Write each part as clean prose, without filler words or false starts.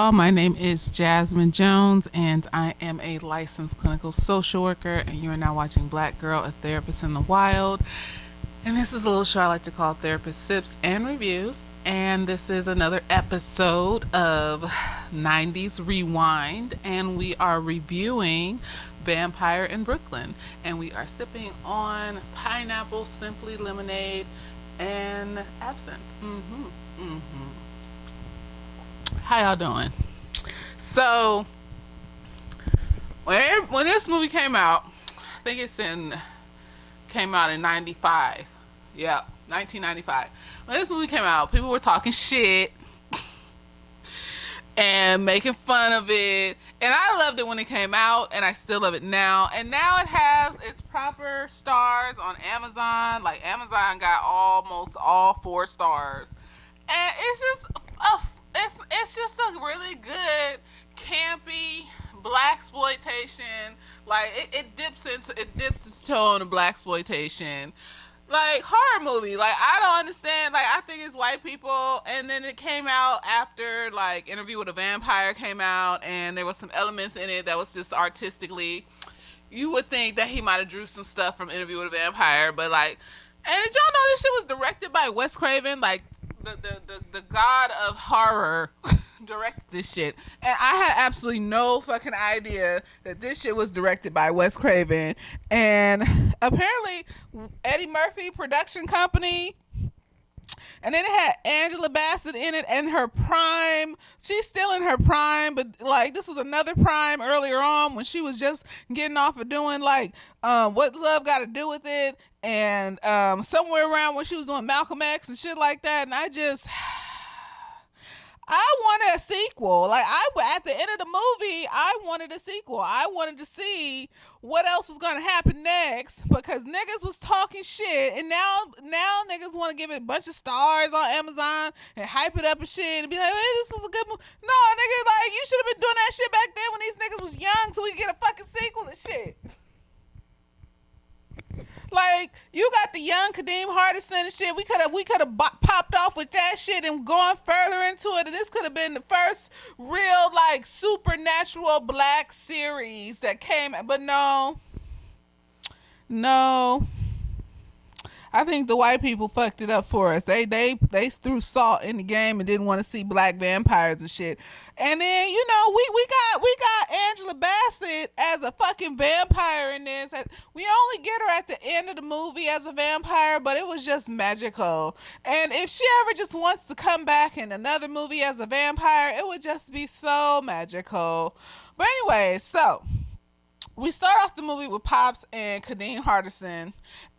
y'all. My name is Jasmine Jones, and I am a licensed clinical social worker. And you are now watching Black Girl, a Therapist in the Wild. And this is a little show I like to call Therapist Sips and Reviews. And this is another episode of 90s Rewind. And we are reviewing Vampire in Brooklyn. And we are sipping on pineapple, simply lemonade, and absinthe. How y'all doing? So, when this movie came out, I think came out in 95. Yeah, 1995. When this movie came out, people were talking shit and making fun of it. And I loved it when it came out, and I still love it now. And now it has its proper stars on Amazon. Like, Amazon got almost all 4 stars. And it's just a really good, campy blaxploitation. Like, it dips its toe into blaxploitation. Like, horror movie. Like, I don't understand. Like, I think it's white people. And then it came out after, like, Interview with a Vampire came out, and there was some elements in it that was just artistically, you would think that he might have drew some stuff from Interview with a Vampire, but like, and did y'all know this shit was directed by Wes Craven? Like, the god of horror directed this shit, and I had absolutely no fucking idea that this shit was directed by Wes Craven. And apparently Eddie Murphy production company, and then it had Angela Bassett in it in her prime. She's still in her prime, but like, this was another prime earlier on when she was just getting off of doing like What Love Got to Do with It, and somewhere around when she was doing Malcolm X and shit like that. And I wanted a sequel. Like, at the end of the movie, I wanted a sequel. I wanted to see what else was going to happen next, because niggas was talking shit, and now niggas want to give it a bunch of stars on Amazon and hype it up and shit and be like, hey, this was a good movie. No, nigga, like, you should have been doing that shit back then when these niggas was young, so we could get a fucking sequel and shit. Like, you got the young Kadeem Hardison and shit. We could have popped off with that shit and gone further into it. And this could have been the first real, like, supernatural black series that came. But no. I think the white people fucked it up for us. They threw salt in the game and didn't want to see black vampires and shit. And then, you know, we got Angela Bassett as a fucking vampire in this. We only get her at the end of the movie as a vampire, but it was just magical. And if she ever just wants to come back in another movie as a vampire, it would just be so magical. But anyway, so we start off the movie with Pops and Kadeem Hardison,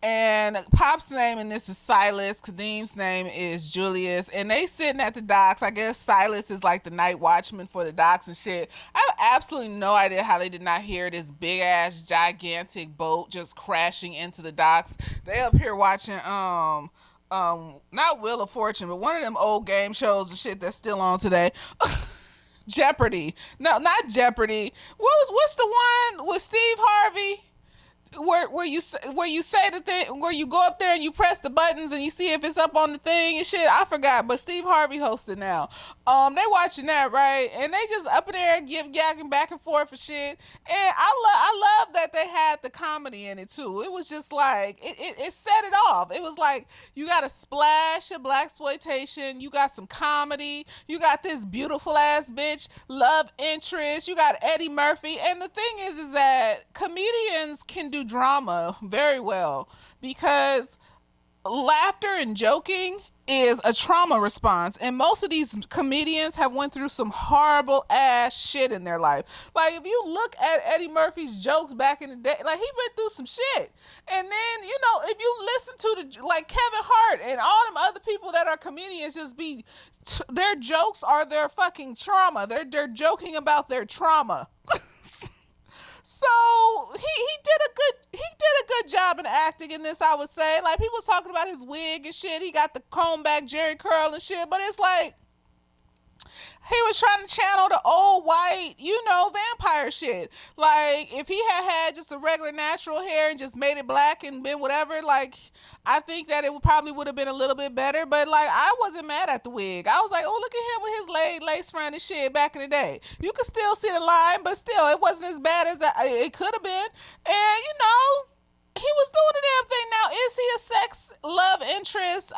and Pops' name in this is Silas. Kadeem's name is Julius, and they sitting at the docks. I guess Silas is like the night watchman for the docks and shit. I have absolutely no idea how they did not hear this big ass gigantic boat just crashing into the docks. They up here watching not Wheel of Fortune, but one of them old game shows and shit that's still on today. Jeopardy. No, not Jeopardy. What's the one with Steve Harvey? Where you say the thing, where you go up there and you press the buttons and you see if it's up on the thing and shit. I forgot, but Steve Harvey hosted now. They watching that, right? And they just up in there yakking back and forth for shit. And I love that they had the comedy in it too. It was just like it set it off. It was like, you got a splash of blaxploitation, you got some comedy, you got this beautiful ass bitch love interest, you got Eddie Murphy. And the thing is that comedians can do drama very well, because laughter and joking is a trauma response, and most of these comedians have went through some horrible ass shit in their life. Like, if you look at Eddie Murphy's jokes back in the day, like, he went through some shit. And then, you know, if you listen to like Kevin Hart and all them other people that are comedians, their jokes are their fucking trauma. They're joking about their trauma. So he did a good job in acting in this, I would say. Like, people was talking about his wig and shit. He got the comb back Jerry curl and shit, but it's like, He was trying to channel the old white, vampire shit. Like, if he had just a regular natural hair and just made it black and been whatever, like, I think that it probably would have been a little bit better. But, like, I wasn't mad at the wig. I was like, oh, look at him with his lace front and shit back in the day. You could still see the line, but still, it wasn't as bad as it could have been. And, he was doing the damn thing. Now, is he a sex love interest?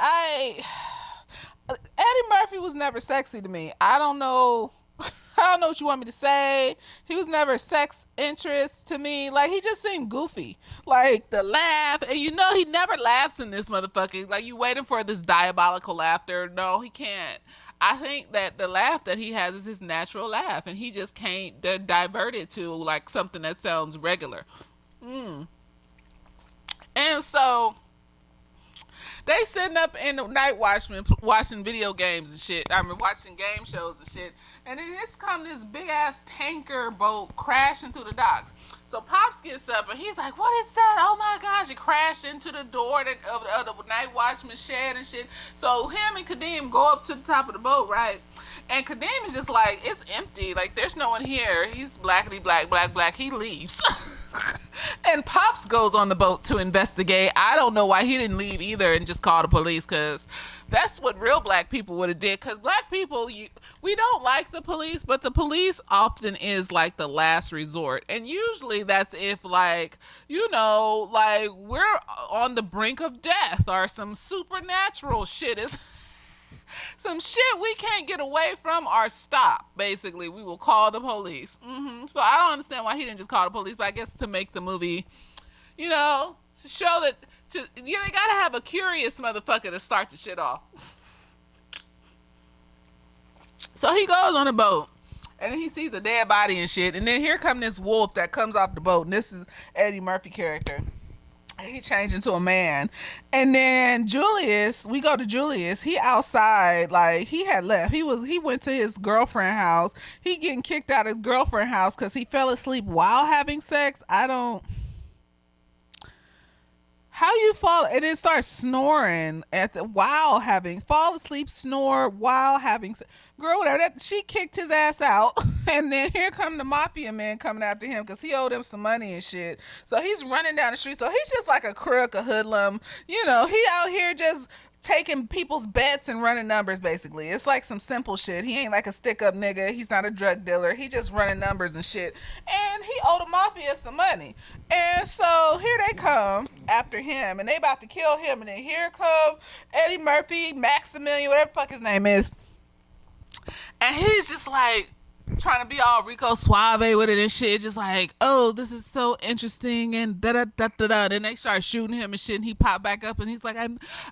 Eddie Murphy was never sexy to me. I don't know. I don't know what you want me to say. He was never a sex interest to me. Like, he just seemed goofy. Like, the laugh. And he never laughs in this motherfucker. Like, you waiting for this diabolical laughter. No, he can't. I think that the laugh that he has is his natural laugh. And he just can't divert it to, like, something that sounds regular. And so they sitting up in the night watching video games and shit. I mean, watching game shows and shit. And then this big ass tanker boat crashing through the docks. So Pops gets up and he's like, "What is that? Oh my gosh!" It crashed into the door of the night watchman shed and shit. So him and Kadeem go up to the top of the boat, right? And Kadeem is just like, "It's empty. Like, there's no one here." He's blackity black, black, black. He leaves. And Pops goes on the boat to investigate. I don't know why he didn't leave either and just call the police, because that's what real black people would have did. Because black people, we don't like the police, but the police often is like the last resort. And usually that's if, like, like we're on the brink of death or some supernatural shit is some shit we can't get away from or stop. Basically, we will call the police. So I don't understand why he didn't just call the police, but I guess to make the movie, to show that, they gotta have a curious motherfucker to start the shit off. So he goes on a boat, and then he sees a dead body and shit, and then here come this wolf that comes off the boat, and this is Eddie Murphy character. He changed into a man. And then we go to Julius. He outside, like, he had left. He went to his girlfriend house. He getting kicked out of his girlfriend house because he fell asleep while having sex. How you fall and then start snoring fall asleep, snore while having sex. Girl, whatever. She kicked his ass out, and then here come the mafia man coming after him because he owed him some money and shit. So he's running down the street. So he's just like a crook, a hoodlum. He out here just taking people's bets and running numbers, basically. It's like some simple shit. He ain't like a stick-up nigga. He's not a drug dealer. He just running numbers and shit. And he owed the mafia some money. And so here they come after him, and they about to kill him. And then here come Eddie Murphy, Maximilian, whatever the fuck his name is. And he's just like trying to be all Rico Suave with it and shit, just like, "Oh, this is so interesting," and da da da da da. Then they start shooting him and shit, and he popped back up and he's like,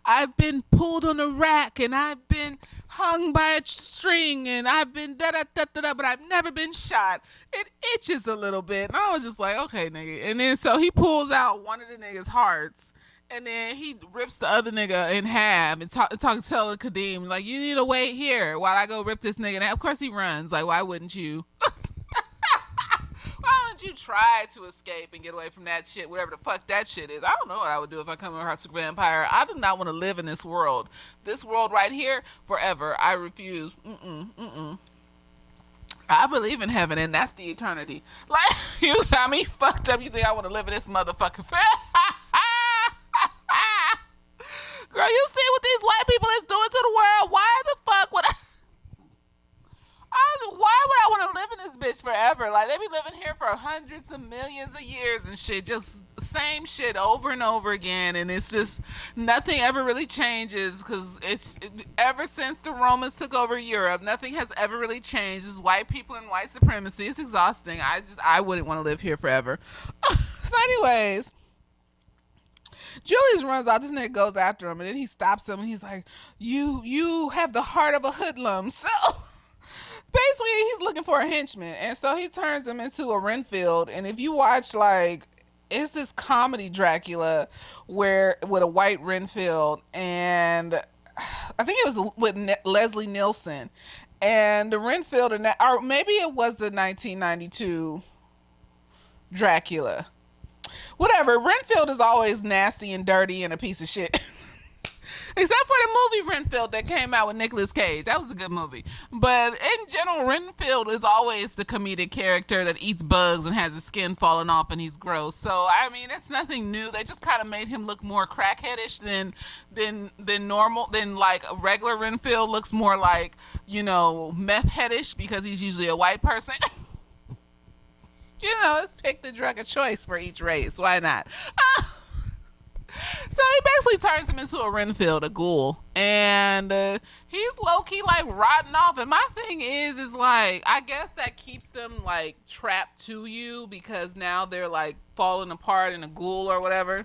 I've been pulled on a rack, and I've been hung by a string, and I've been da da da da da, but I've never been shot. It itches a little bit." And I was just like, "Okay, nigga." And then so he pulls out one of the niggas' hearts. And then he rips the other nigga in half and telling Kadeem, like, "You need to wait here while I go rip this nigga." And of course he runs. Like, why wouldn't you? Why wouldn't you try to escape and get away from that shit, whatever the fuck that shit is? I don't know what I would do if I come across a vampire. I do not want to live in this world. This world right here, forever. I refuse. I believe in heaven, and that's the eternity. Like, you got me fucked up. You think I want to live in this motherfucker? Girl, you see what these white people is doing to the world? Why the fuck would why would I want to live in this bitch forever? Like, they be living here for hundreds of millions of years and shit. Just same shit over and over again. And it's just, nothing ever really changes, because ever since the Romans took over Europe, nothing has ever really changed. It's white people and white supremacy. It's exhausting. I wouldn't want to live here forever. So anyways, Julius runs out. This nigga goes after him, and then he stops him, and he's like, you have the heart of a hoodlum. So basically he's looking for a henchman, and so he turns him into a Renfield. And if you watch, like, it's this comedy Dracula with a white Renfield, and I think it was with Leslie Nielsen, and the Renfield, or maybe it was the 1992 Dracula. Whatever. Renfield is always nasty and dirty and a piece of shit. Except for the movie Renfield that came out with Nicolas Cage. That was a good movie. But in general, Renfield is always the comedic character that eats bugs and has his skin falling off and he's gross. So I mean, it's nothing new. They just kind of made him look more crackheadish than normal. Than like a regular Renfield looks more like, meth headish because he's usually a white person. Let's pick the drug of choice for each race. Why not? So he basically turns him into a Renfield, a ghoul, and he's low key like rotting off. And my thing is like, I guess that keeps them like trapped to you because now they're like falling apart in a ghoul or whatever.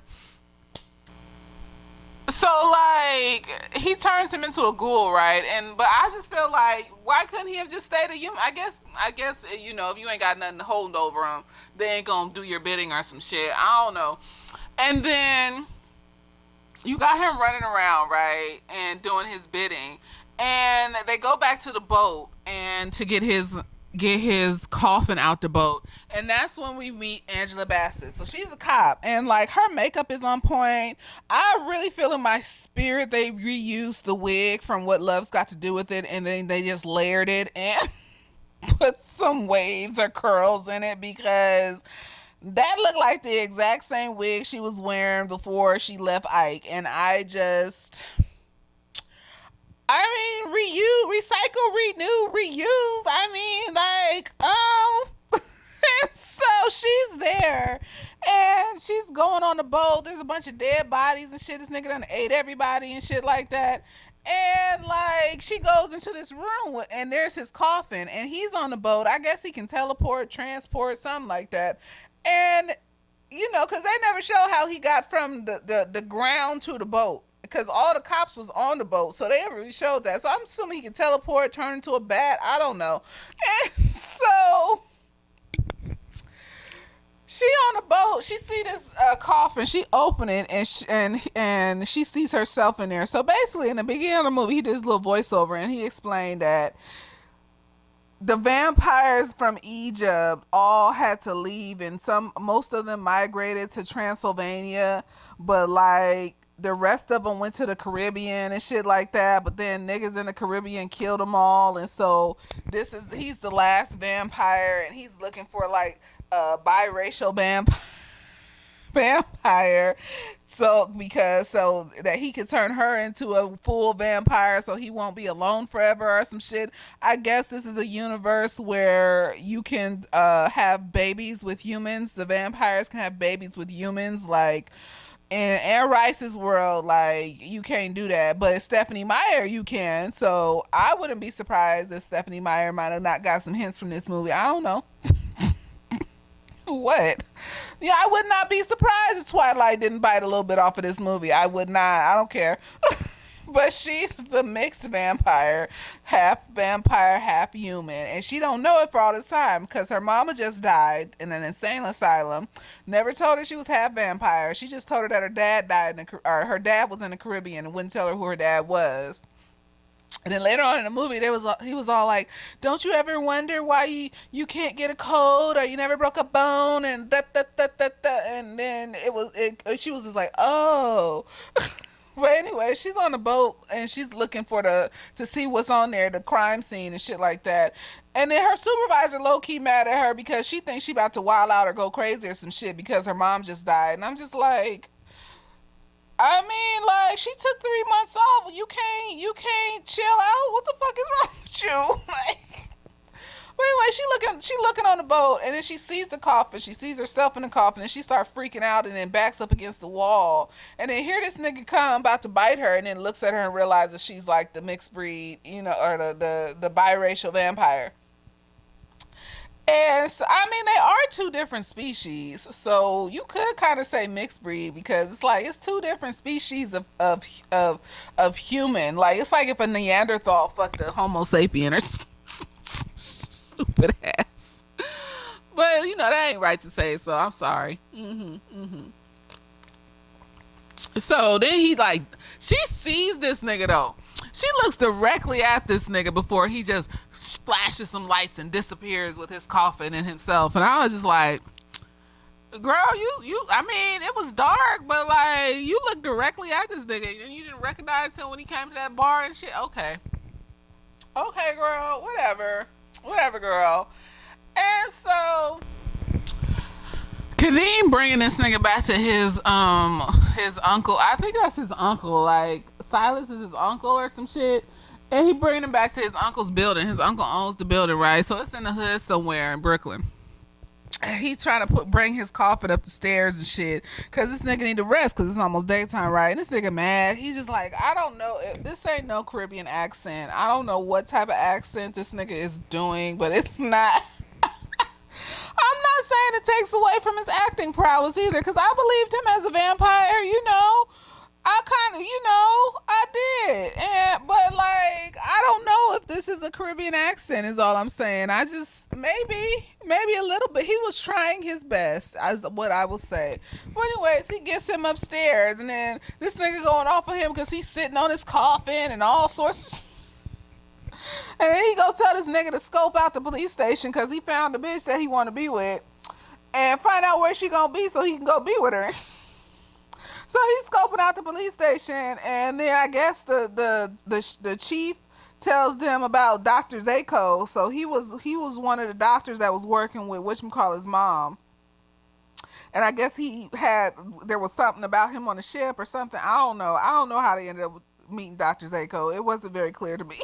So like he turns him into a ghoul, right? But I just feel like, why couldn't he have just stayed a human? I guess if you ain't got nothing to hold over him, they ain't gonna do your bidding or some shit. I don't know. And then you got him running around, right, and doing his bidding, and they go back to the boat and to get his coffin out the boat, and that's when we meet Angela Bassett. So she's a cop, and like her makeup is on point. I really feel in my spirit they reused the wig from What Love's Got to Do with It, and then they just layered it and put some waves or curls in it because that looked like the exact same wig she was wearing before she left Ike. And reuse, recycle, renew, reuse. So she's there and she's going on the boat. There's a bunch of dead bodies and shit. This nigga done ate everybody and shit like that. And like she goes into this room and there's his coffin and he's on the boat. I guess he can teleport, transport, something like that. And because they never show how he got from the ground to the boat, because all the cops was on the boat, so they never really showed that. So I'm assuming he can teleport, turn into a bat. I don't know. And so she on the boat, she see this coffin, she open it, and she sees herself in there. So basically, in the beginning of the movie, he did his little voiceover, and he explained that the vampires from Egypt all had to leave, and most of them migrated to Transylvania, but like the rest of them went to the Caribbean and shit like that. But then niggas in the Caribbean killed them all, and so he's the last vampire, and he's looking for like a biracial vampire, so that he could turn her into a full vampire so he won't be alone forever or some shit. I guess this is a universe where you can have babies with humans. The vampires can have babies with humans. Like in Anne Rice's world, like you can't do that, but Stephanie Meyer you can. So I wouldn't be surprised if Stephanie Meyer might have not got some hints from this movie. I don't know. What? Yeah, I would not be surprised if Twilight didn't bite a little bit off of this movie. I would not. I don't care. But she's the mixed vampire, half human, and she don't know it for all this time because her mama just died in an insane asylum. Never told her she was half vampire. She just told her that her dad died or her dad was in the Caribbean and wouldn't tell her who her dad was. And then later on in the movie, he was all like, "Don't you ever wonder why you can't get a cold or you never broke a bone?" And that. And then she was just like, "Oh." But anyway, she's on the boat and she's looking to see what's on there, the crime scene and shit like that. And then her supervisor low key mad at her because she thinks she about to wild out or go crazy or some shit because her mom just died. And I'm just like, like she took 3 months off. You can't chill out. What the fuck is wrong with you? Like, but anyway, she looking on the boat, and then she sees the coffin. She sees herself in the coffin, and she starts freaking out, and then backs up against the wall. And then here this nigga come about to bite her, and then looks at her and realizes she's like the mixed breed, or the biracial vampire. And so, they are two different species, so you could kind of say mixed breed because it's like it's two different species of human. Like it's like if a Neanderthal fucked a Homo sapien or stupid ass. But that ain't right to say, so I'm sorry. So then she sees this nigga though. She looks directly at this nigga before he just flashes some lights and disappears with his coffin and himself. And I was just like, Girl, I mean, it was dark, but like, you looked directly at this nigga and you didn't recognize him when he came to that bar and shit. Okay. Okay, girl, whatever. Whatever, girl. And so, Kadeem bringing this nigga back to his uncle. I think that's his uncle. Like, Silas is his uncle or some shit. And he bringing him back to his uncle's building. His uncle owns the building, right? So it's in the hood somewhere in Brooklyn. He's trying to bring his coffin up the stairs and shit because this nigga need to rest because it's almost daytime, right? And this nigga mad. He's just like, I don't know, this ain't no Caribbean accent. I don't know what type of accent this nigga is doing, but it's not. I'm not saying it takes away from his acting prowess either, because I believed him as a vampire, you know. I kind of, I did. But like, I don't know if this is a Caribbean accent is all I'm saying. I just, maybe a little bit. He was trying his best, as what I will say. But anyways, he gets him upstairs, and then this nigga going off of him because he's sitting on his coffin and all sorts. And then he go tell this nigga to scope out the police station because he found the bitch that he want to be with and find out where she gonna be so he can go be with her. So he's scoping out the police station, and then I guess the chief tells them about Dr. Zako. So he was one of the doctors that was working with whatchamacallit's mom. And I guess there was something about him on the ship or something. I don't know. I don't know how they ended up meeting Dr. Zako. It wasn't very clear to me.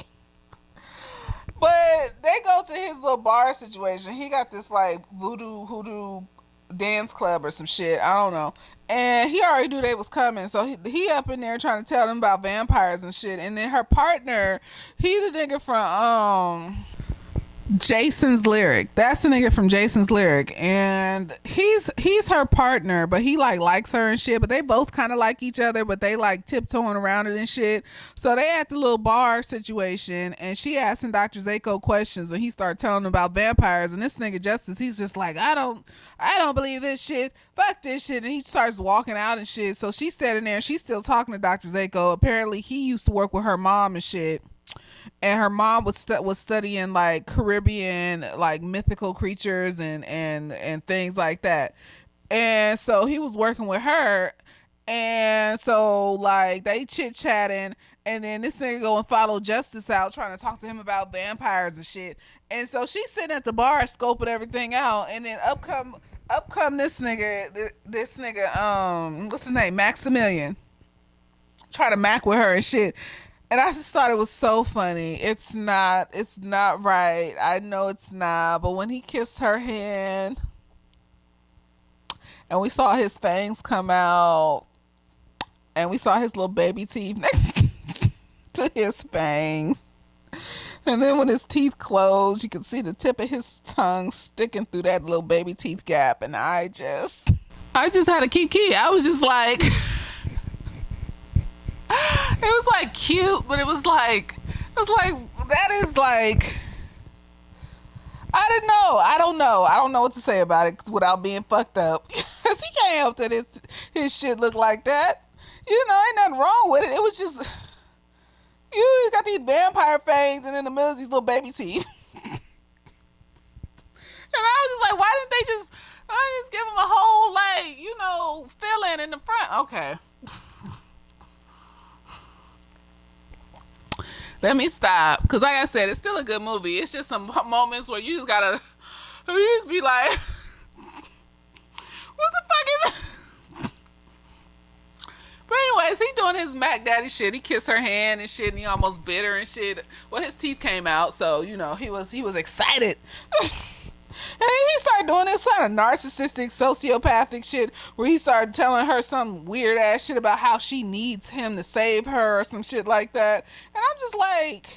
But they go to his little bar situation. He got this like hoodoo dance club or some shit. I don't know. And he already knew they was coming. So he up in there trying to tell them about vampires and shit. And then her partner, he the nigga from Jason's Lyric. That's the nigga from Jason's Lyric, and he's her partner, but he like likes her and shit. But they both kind of like each other, but they like tiptoeing around it and shit. So they at the little bar situation, and she asking Dr. Zako questions, and he started telling them about vampires. And this nigga Justice, he's just like, I don't believe this shit. Fuck this shit. And he starts walking out and shit. So she's standing there, and she's still talking to Dr. Zako. Apparently, he used to work with her mom and shit. And her mom was studying like Caribbean like mythical creatures and things like that. And so he was working with her, and so like they chit chatting, and then this nigga go and follow Justice out trying to talk to him about vampires and shit. And so she's sitting at the bar scoping everything out, and then up come this nigga what's his name, Maximilian, try to mac with her and shit. And I just thought it was so funny. It's not right. I know it's not. But when he kissed her hand and we saw his fangs come out and we saw his little baby teeth next to his fangs. And then when his teeth closed, you could see the tip of his tongue sticking through that little baby teeth gap. And I just had a kiki. I was just like... It was like cute, but it was like that is like, I don't know what to say about it without being fucked up. Cause he can't help that his shit look like that. Ain't nothing wrong with it. It was just, you got these vampire fangs and in the middle of these little baby teeth. And I was just like, why didn't they just give him a whole like, fill in the front? Okay. Let me stop, because like I said, it's still a good movie. It's just some moments where you just be like, what the fuck is it? But anyways, he doing his Mac Daddy shit. He kissed her hand and shit, and he almost bit her and shit. Well, his teeth came out, so he was excited. And then he started doing this kind of narcissistic, sociopathic shit where he started telling her some weird ass shit about how she needs him to save her or some shit like that. And I'm just like,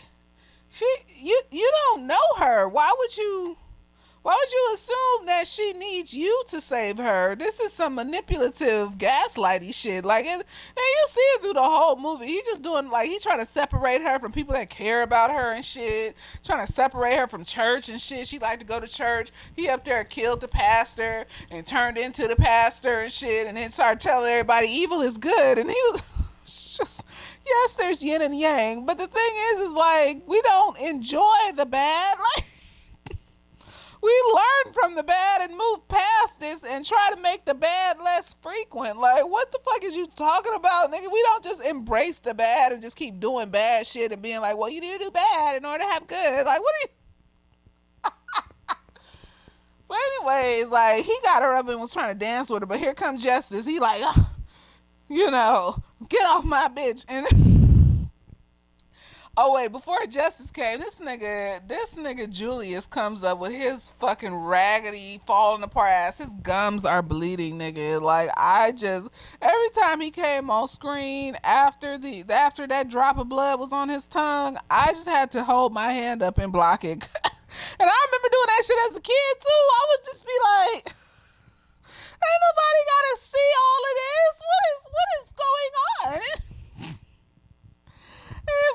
you don't know her. Why would you assume that she needs you to save her? This is some manipulative, gaslighty shit. Like, and you see it through the whole movie. He's just doing, like, he's trying to separate her from people that care about her and shit. Trying to separate her from church and shit. She liked to go to church. He up there killed the pastor and turned into the pastor and shit. And then started telling everybody evil is good. And he was just, yes, there's yin and yang. But the thing is like, we don't enjoy the bad. Like, we learn from the bad and move past this and try to make eloquent. Like, what the fuck is you talking about, nigga? We don't just embrace the bad and just keep doing bad shit and being like, well, you need to do bad in order to have good. Like, what are you? But anyways, like, he got her up and was trying to dance with her, but here comes Justice. He like, you know, get off my bitch. And oh wait, before Justice came, this nigga Julius comes up with his fucking raggedy, falling apart ass. His gums are bleeding, nigga. Like, I just, every time he came on screen after that drop of blood was on his tongue, I just had to hold my hand up and block it. And I remember doing that shit as a kid too. I would just be like, ain't nobody gotta see all of this. What is going on?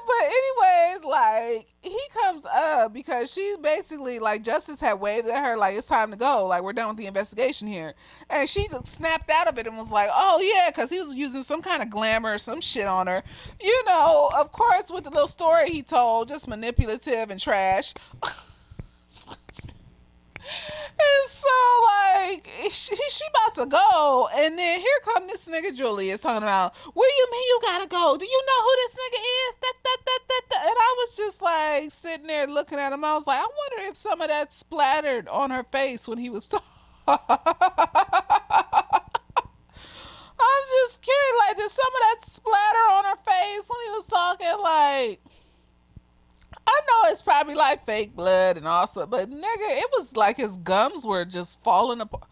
But anyways, like, he comes up because she basically, like, Justice had waved at her like, it's time to go, like, we're done with the investigation here, and she just snapped out of it and was like, oh yeah, because he was using some kind of glamour or some shit on her, you know, of course, with the little story he told, just manipulative and trash. And so, like, she about to go, and then here come this nigga Julius talking about, where you mean you gotta go? Do you know who this nigga is? And I was just like sitting there looking at him. I was like, I wonder if some of that splattered on her face when he was talking. I'm just curious, like, did some of that splatter on her face when he was talking? Like, I know it's probably like fake blood and all sorts, but nigga, it was like his gums were just falling apart.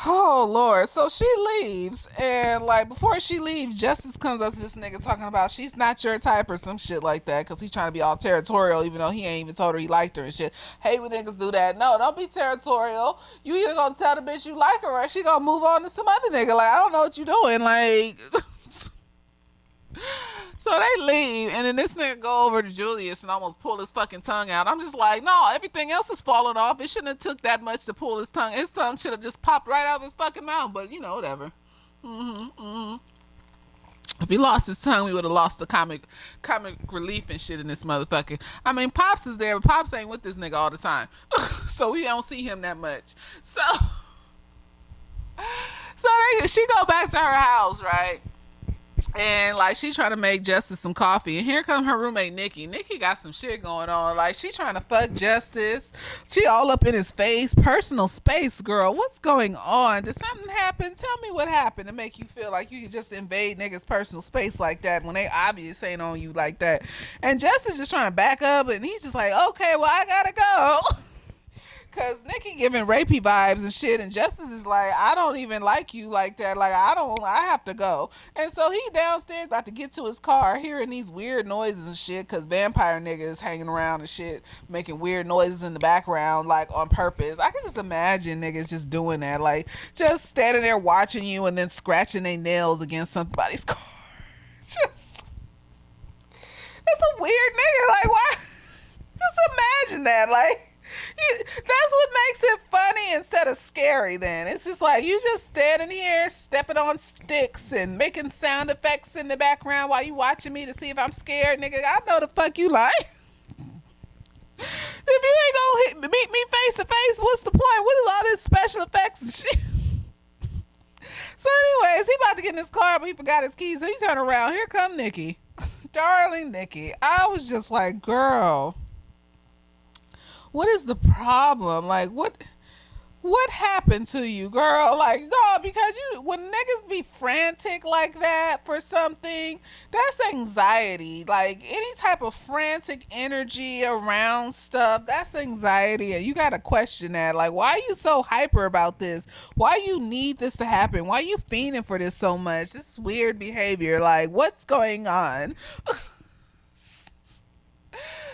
Oh Lord. So she leaves, and like before she leaves, Justice comes up to this nigga talking about she's not your type or some shit like that, because he's trying to be all territorial even though he ain't even told her he liked her and shit. Hate when niggas do that. No, don't be territorial. You either gonna tell the bitch you like her or she gonna move on to some other nigga. Like, I don't know what you doing. Like, so they leave, and then this nigga go over to Julius and almost pull his fucking tongue out. I'm just like, no, everything else is falling off. It shouldn't have took that much to pull his tongue. His tongue should have just popped right out of his fucking mouth. But, you know, whatever. If he lost his tongue, we would have lost the comic relief and shit in this motherfucker. I mean, Pops is there, but Pops ain't with this nigga all the time. So we don't see him that much. So she go back to her house, right? And like, she trying to make Justice some coffee, and here come her roommate Nikki. Nikki got some shit going on. Like, she trying to fuck Justice. She all up in his face, personal space, girl. What's going on? Did something happen? Tell me what happened to make you feel like you can just invade niggas' personal space like that when they obvious ain't on you like that. And Justice just trying to back up, and he's just like, okay, well, I gotta go. Cause Nikki giving rapey vibes and shit, and Justice is like, I don't even like you like that. Like, I have to go. And so he downstairs about to get to his car, hearing these weird noises and shit, cause vampire niggas hanging around and shit, making weird noises in the background, like on purpose. I can just imagine niggas just doing that, like just standing there watching you and then scratching their nails against somebody's car. Just, it's a weird nigga. Like, why? Just imagine that, like. That's what makes it funny instead of scary. Then it's just like you just standing here stepping on sticks and making sound effects in the background while you watching me to see if I'm scared, nigga. I know the fuck you like. If you ain't gonna meet me face to face, what's the point? What is all this special effects and shit? So anyways, he about to get in his car, but he forgot his keys, so he turned around. Here come Nikki. Darling Nikki. I was just like, girl, what is the problem? Like, what happened to you, girl? Like, no, because when niggas be frantic like that for something, that's anxiety. Like, any type of frantic energy around stuff, that's anxiety, and you gotta question that. Like, why are you so hyper about this? Why you need this to happen? Why you fiending for this so much? This is weird behavior. Like, what's going on?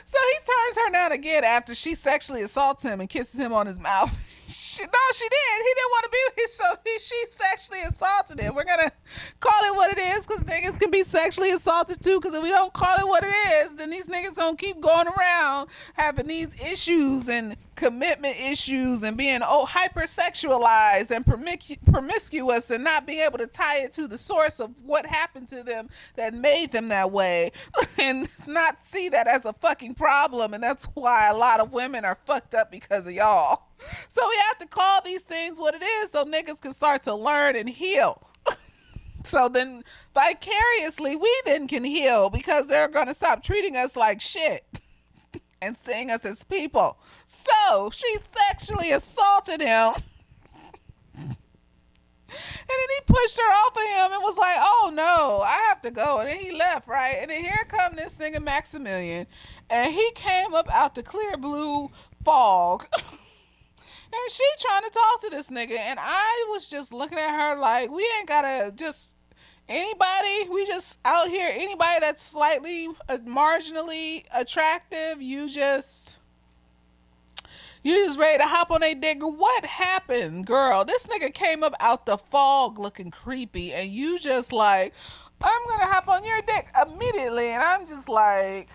So he turns her down again after she sexually assaults him and kisses him on his mouth. She did. He didn't want to be with her, so she sexually assaulted him. We're going to call it what it is, because niggas can be sexually assaulted too, because if we don't call it what it is, then these niggas going to keep going around having these issues and commitment issues and being hypersexualized and promiscuous and not being able to tie it to the source of what happened to them that made them that way and not see that as a fucking problem. And that's why a lot of women are fucked up because of y'all. So we have to call these things what it is so niggas can start to learn and heal. So then vicariously we then can heal because they're going to stop treating us like shit and seeing us as people. So she sexually assaulted him. And then he pushed her off of him and was like, "Oh no, I have to go." And then he left, right? And then here come this nigga Maximilian, and he came up out the clear blue fog, and she trying to talk to this nigga, and I was just looking at her like, we ain't gotta just anybody. We just out here. Anybody that's slightly marginally attractive, you just ready to hop on a dick. What happened, girl? This nigga came up out the fog looking creepy, and you just like, I'm gonna hop on your dick immediately. And I'm just like,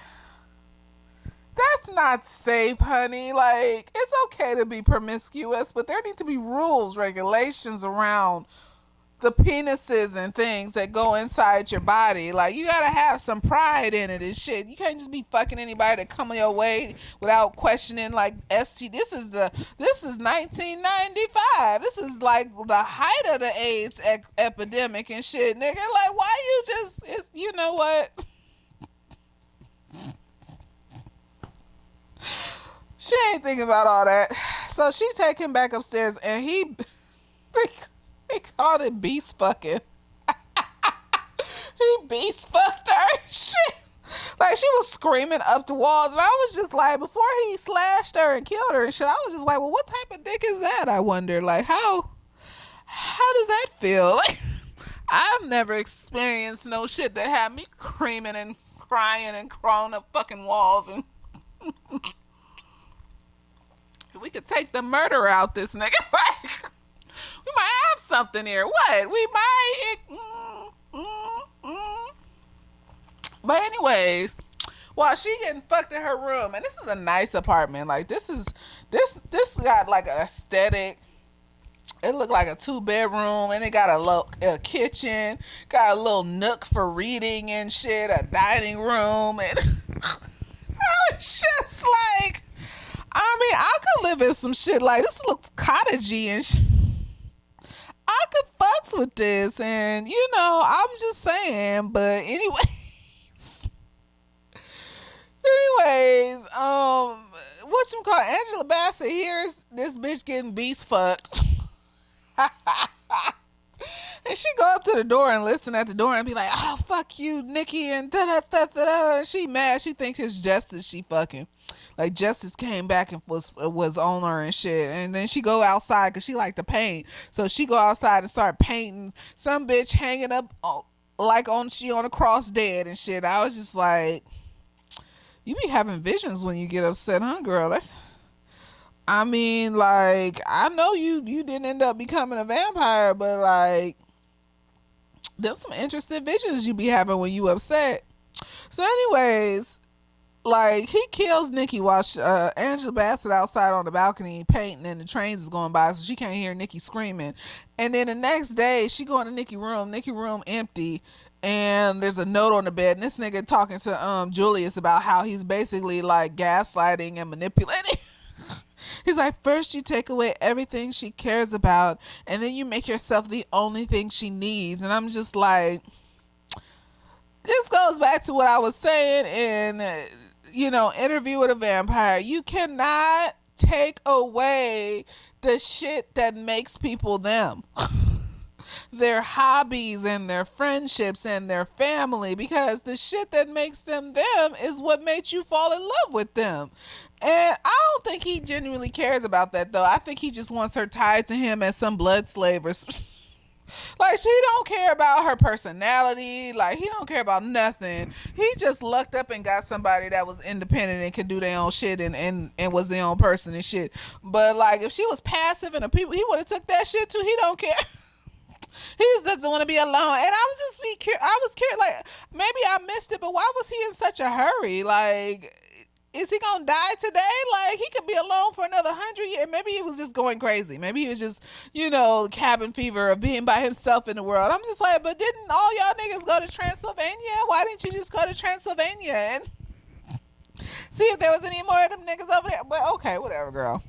that's not safe, honey. Like, it's okay to be promiscuous, but there need to be rules, regulations around the penises and things that go inside your body. Like, you gotta have some pride in it and shit. You can't just be fucking anybody that come your way without questioning. Like, this is 1995. This is like the height of the AIDS epidemic and shit, nigga. Like, why you just? You know what? She ain't thinking about all that. So she take him back upstairs, and he called it beast fucking. He beast fucked her. Shit. Like, she was screaming up the walls, and I was just like, before he slashed her and killed her and shit, I was just like, well, what type of dick is that? I wonder, like, how does that feel? Like, I've never experienced no shit that had me screaming and crying and crawling up fucking walls. And we could take the murder out this nigga. Like, we might have something here. What? We might. But anyways, while she getting fucked in her room, and this is a nice apartment. Like, this got like an aesthetic. It looked like a 2-bedroom, and it got a kitchen, got a little nook for reading and shit, a dining room, and I was just like, I mean, I could live in some shit like this. Looks cottagey and I could fucks with this, and I'm just saying. But whatchamacallit, Angela Bassett hears this bitch getting beast fucked. And she go up to the door and listen at the door and be like, "Oh, fuck you, Nikki," and da da da da. And she mad. She thinks it's Justice she fucking. Like, Justice came back and was on her and shit. And then she go outside because she like to paint. So she go outside and start painting some bitch hanging up she on a cross dead and shit. I was just like, you be having visions when you get upset, huh, girl? I mean, like, I know you didn't end up becoming a vampire, but like, there's some interesting visions you be having when you upset. So anyways, like, he kills Nikki while Angela Bassett outside on the balcony painting, and the trains is going by, so she can't hear Nikki screaming. And then the next day, she go into Nikki room empty, and there's a note on the bed, and this nigga talking to Julius about how he's basically like gaslighting and manipulating. He's like, first you take away everything she cares about, and then you make yourself the only thing she needs. And I'm just like, this goes back to what I was saying in, Interview with a Vampire. You cannot take away the shit that makes people them. Their hobbies and their friendships and their family, because the shit that makes them them is what makes you fall in love with them. And I don't think he genuinely cares about that, though. I think he just wants her tied to him as some blood slave or like, she don't care about her personality. Like, he don't care about nothing. He just lucked up and got somebody that was independent and could do their own shit and was their own person and shit. But like, if she was passive and he would have took that shit too. He don't care. He just doesn't want to be alone. And I was curious, like, maybe I missed it, but why was he in such a hurry? Like, is he gonna die today? Like, he could be alone for another 100 years. Maybe he was just going crazy. Maybe he was just, cabin fever of being by himself in the world. I'm just like, but didn't all y'all niggas go to Transylvania? Why didn't you just go to Transylvania and see if there was any more of them niggas over there? But okay, whatever, girl.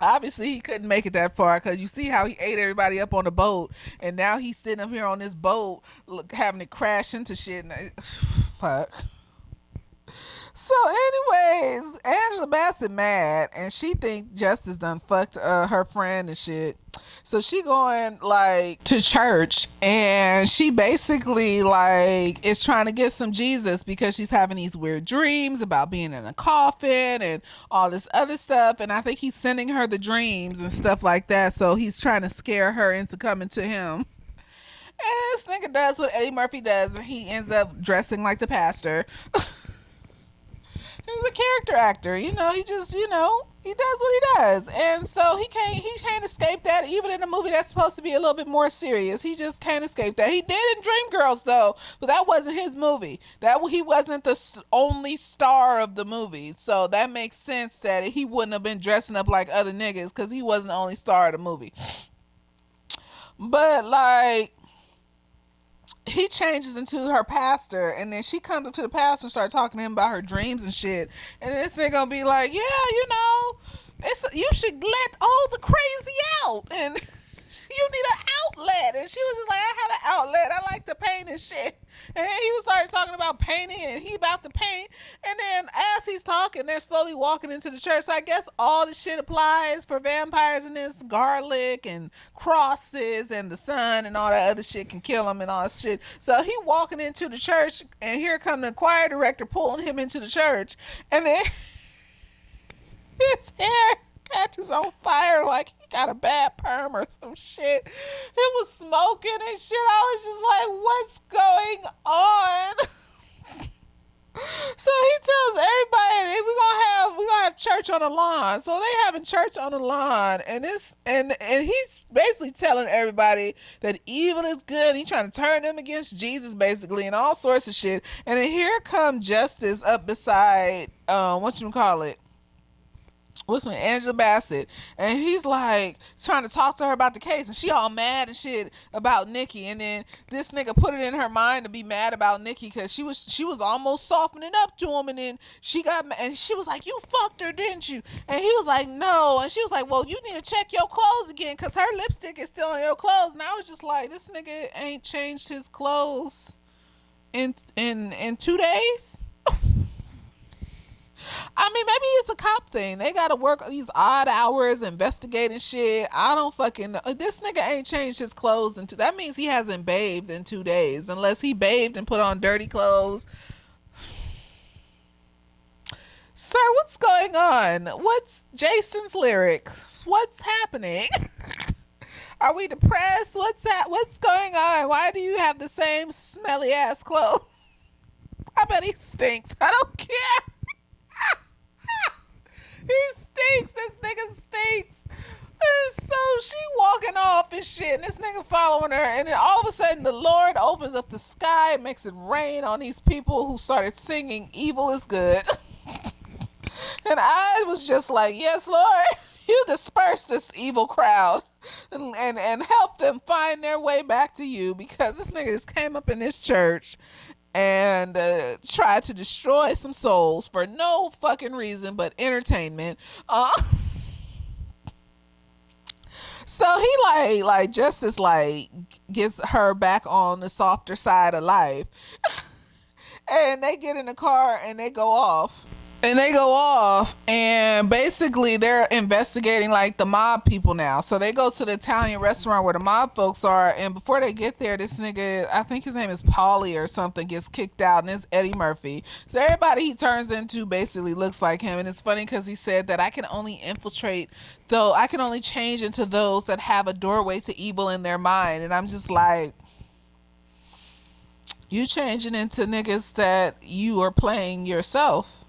Obviously he couldn't make it that far because you see how he ate everybody up on the boat, and now he's sitting up here on this boat having to crash into shit. And fuck. So, anyways, Angela Bassett mad, and she think Justice done fucked her friend and shit. So she going like to church, and she basically like is trying to get some Jesus because she's having these weird dreams about being in a coffin and all this other stuff. And I think he's sending her the dreams and stuff like that. So he's trying to scare her into coming to him. And this nigga does what Eddie Murphy does, and he ends up dressing like the pastor. He's a character actor, he just, he does what he does. And so he can't escape that, even in a movie that's supposed to be a little bit more serious. He just can't escape that. He did in Dreamgirls though, but that wasn't his movie. That he wasn't the only star of the movie. So that makes sense that he wouldn't have been dressing up like other niggas because he wasn't the only star of the movie. But like, he changes into her pastor, and then she comes up to the pastor and start talking to him about her dreams and shit. And this nigga gonna be like, yeah, you should let all the crazy out, and you need an outlet. And she was just like, I have an outlet. I like to paint and shit. And he was started talking about painting, and he about to paint. And then as he's talking, they're slowly walking into the church. So I guess all the shit applies for vampires in this. Garlic and crosses and the sun and all that other shit can kill him and all that shit. So he walking into the church, and here come the choir director pulling him into the church. And then his hair catches on fire like he got a bad perm or some shit. It was smoking and shit. I was just like, what's going on? So he tells everybody we're gonna have church on the lawn. So they having church on the lawn, and he's basically telling everybody that evil is good. He's trying to turn them against Jesus, basically, and all sorts of shit. And then here come Justice up beside Angela Bassett, and he's like trying to talk to her about the case, and she all mad and shit about Nikki. And then this nigga put it in her mind to be mad about Nikki because she was almost softening up to him, and then she got mad, and she was like, you fucked her, didn't you? And he was like, no. And she was like, well, you need to check your clothes again because her lipstick is still on your clothes. And I was just like, this nigga ain't changed his clothes in 2 days. I mean, maybe it's a cop thing. They gotta work these odd hours investigating shit. I don't fucking know. This nigga ain't changed his clothes that means he hasn't bathed in 2 days, unless he bathed and put on dirty clothes. Sir, what's going on? What's Jason's lyrics? What's happening? Are we depressed? What's going on? Why do you have the same smelly ass clothes? I bet he stinks. I don't care. He stinks. This nigga stinks. And so she walking off and shit, and this nigga following her, and then all of a sudden the Lord opens up the sky and makes it rain on these people who started singing "Evil is Good." And I was just like, yes, Lord, you disperse this evil crowd and help them find their way back to you, because this nigga just came up in this church and tried to destroy some souls for no fucking reason but entertainment. So he like Justice like gets her back on the softer side of life. And they get in the car and they go off. And basically they're investigating like the mob people now. So they go to the Italian restaurant where the mob folks are, and before they get there, this nigga, I think his name is Paulie or something, gets kicked out, and it's Eddie Murphy. So everybody he turns into basically looks like him. And it's funny because he said that I can only change into those that have a doorway to evil in their mind. And I'm just like, you changing into niggas that you are playing yourself.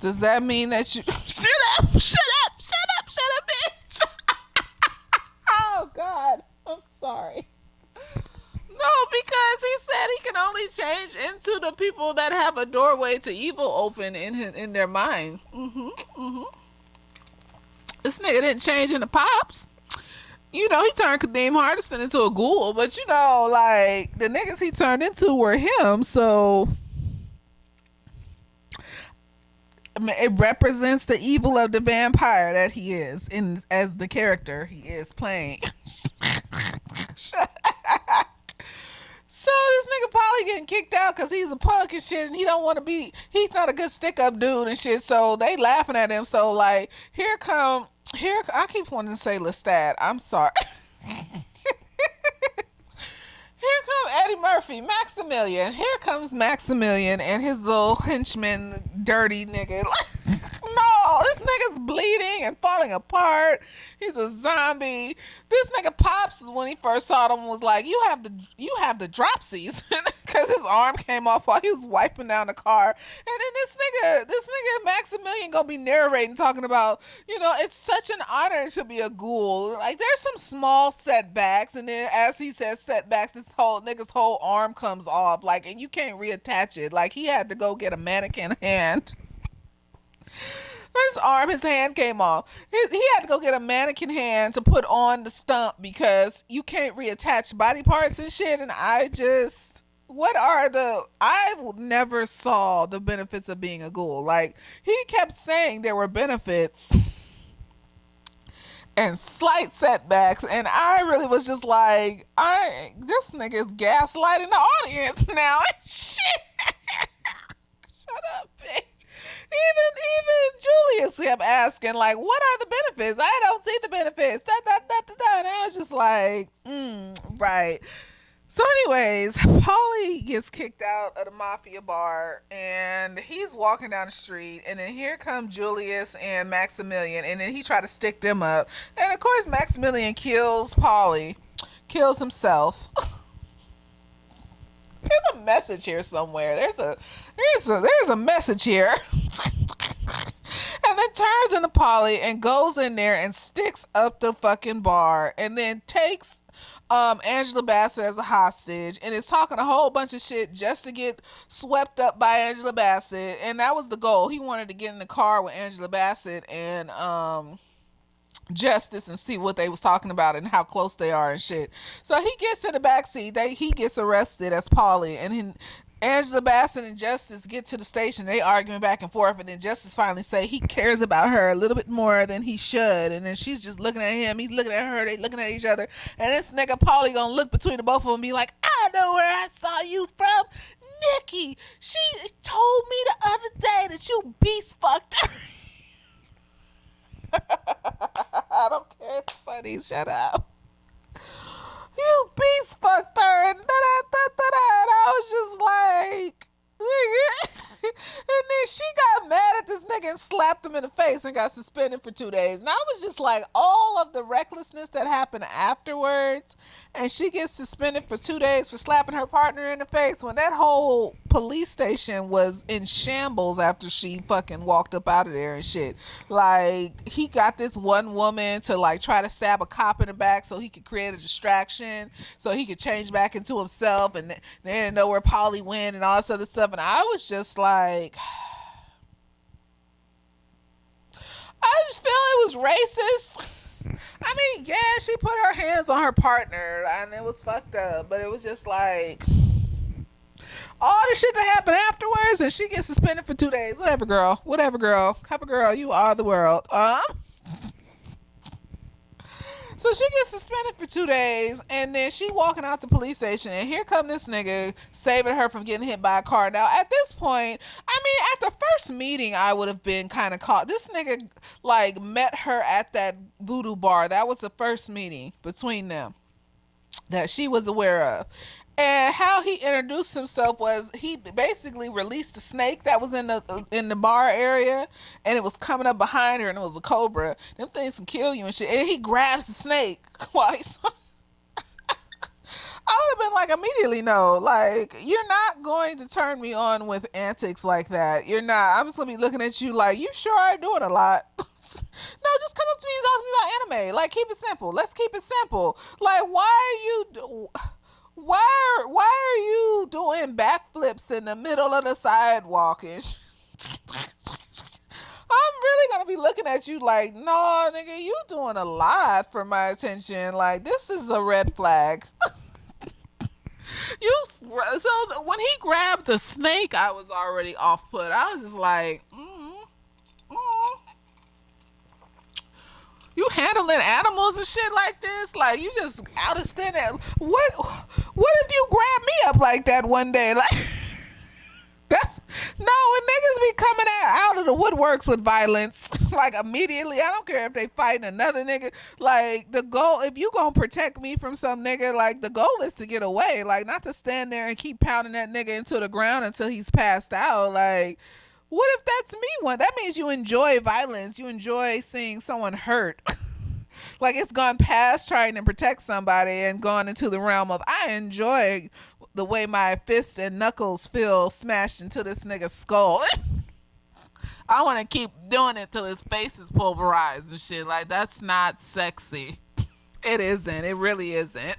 Does that mean that you shut up, bitch? Oh God, I'm sorry. No, because he said he can only change into the people that have a doorway to evil open in their mind. This nigga didn't change into Pops. He turned Kadeem Hardison into a ghoul, but like the niggas he turned into were him. So it represents the evil of the vampire that he is in as the character he is playing. So this nigga probably getting kicked out because he's a punk and shit, and he don't want to be. He's not a good stick up dude and shit. So they laughing at him. So like, here. I keep wanting to say Lestat. I'm sorry. Here come Eddie Murphy, Maximilian. Here comes Maximilian and his little henchman, dirty nigga. No, this nigga's bleeding and falling apart. He's a zombie. This nigga Pops, when he first saw him, was like, "You have the dropsies," because his arm came off while he was wiping down the car. And then this nigga Maximilian gonna be narrating, talking about, it's such an honor to be a ghoul. Like, there's some small setbacks, and then as he says setbacks, this whole nigga's whole arm comes off, like, and you can't reattach it. Like, he had to go get a mannequin hand. His hand came off. He had to go get a mannequin hand to put on the stump because you can't reattach body parts and shit. And I never saw the benefits of being a ghoul. Like, he kept saying there were benefits and slight setbacks, and I really was just like, this nigga's gaslighting the audience now. Shit. Shut up, bitch. Even Julius kept asking, like, what are the benefits? I don't see the benefits. And I was just like, right. So anyways, Paulie gets kicked out of the mafia bar, and he's walking down the street, and then here come Julius and Maximilian, and then he tried to stick them up. And of course Maximilian kills Paulie, kills himself. There's a message here somewhere. There's a message here. And then turns into Polly and goes in there and sticks up the fucking bar, and then takes Angela Bassett as a hostage, and is talking a whole bunch of shit just to get swept up by Angela Bassett. And that was the goal. He wanted to get in the car with Angela Bassett and Justice and see what they was talking about and how close they are and shit. So he gets in the backseat. He gets arrested as Paulie, and Angela Bassett and Justice get to the station. They arguing back and forth, and then Justice finally say he cares about her a little bit more than he should. And then she's just looking at him. He's looking at her. They looking at each other. And this nigga Paulie gonna look between the both of them and be like, I know where I saw you from. Nikki. She told me the other day that you beast fucked her. I don't care. It's funny. Shut up. You beast fucked her. And I was just like, and then she got mad at this nigga and slapped him in the face and got suspended for 2 days. And I was just like, all of the recklessness that happened afterwards, and she gets suspended for 2 days for slapping her partner in the face when that whole police station was in shambles after she fucking walked up out of there and shit. Like, he got this one woman to like try to stab a cop in the back so he could create a distraction, so he could change back into himself, and they didn't know where Polly went and all this other stuff. And I was just like, I just feel it was racist. I mean, yeah, she put her hands on her partner and it was fucked up, but it was just like all the shit that happened afterwards, and she gets suspended for 2 days. Whatever, girl. Whatever, girl. Cover girl, you are the world. So she gets suspended for 2 days, and then she walking out the police station, and here come this nigga saving her from getting hit by a car. Now, at this point, I mean, at the first meeting, I would have been kind of caught. This nigga, like, met her at that voodoo bar. That was the first meeting between them that she was aware of. And how he introduced himself was he basically released the snake that was in the bar area, and it was coming up behind her, and it was a cobra. Them things can kill you and shit. And he grabs the snake while he's I would have been like, immediately, no. Like, you're not going to turn me on with antics like that. You're not. I'm just going to be looking at you like, you sure are doing a lot. No, just come up to me and talk to me about anime. Like, keep it simple. Let's keep it simple. Like, why are you doing backflips in the middle of the sidewalk and I'm really gonna be looking at you like, no, nigga, you doing a lot for my attention. Like, this is a red flag. So when he grabbed the snake, I was already off put. I was just like, You handling animals and shit like this? Like you just out of standing. What if you grab me up like that one day? Like that's no, when niggas be coming out of the woodworks with violence, like immediately. I don't care if they fighting another nigga. Like the goal, if you gonna protect me from some nigga, like the goal is to get away, like not to stand there and keep pounding that nigga into the ground until he's passed out. Like, what if that's me? One that means you enjoy violence. You enjoy seeing someone hurt. Like it's gone past trying to protect somebody and gone into the realm of I enjoy the way my fists and knuckles feel smashed into this nigga's skull. I want to keep doing it till his face is pulverized and shit. Like that's not sexy. It isn't. It really isn't.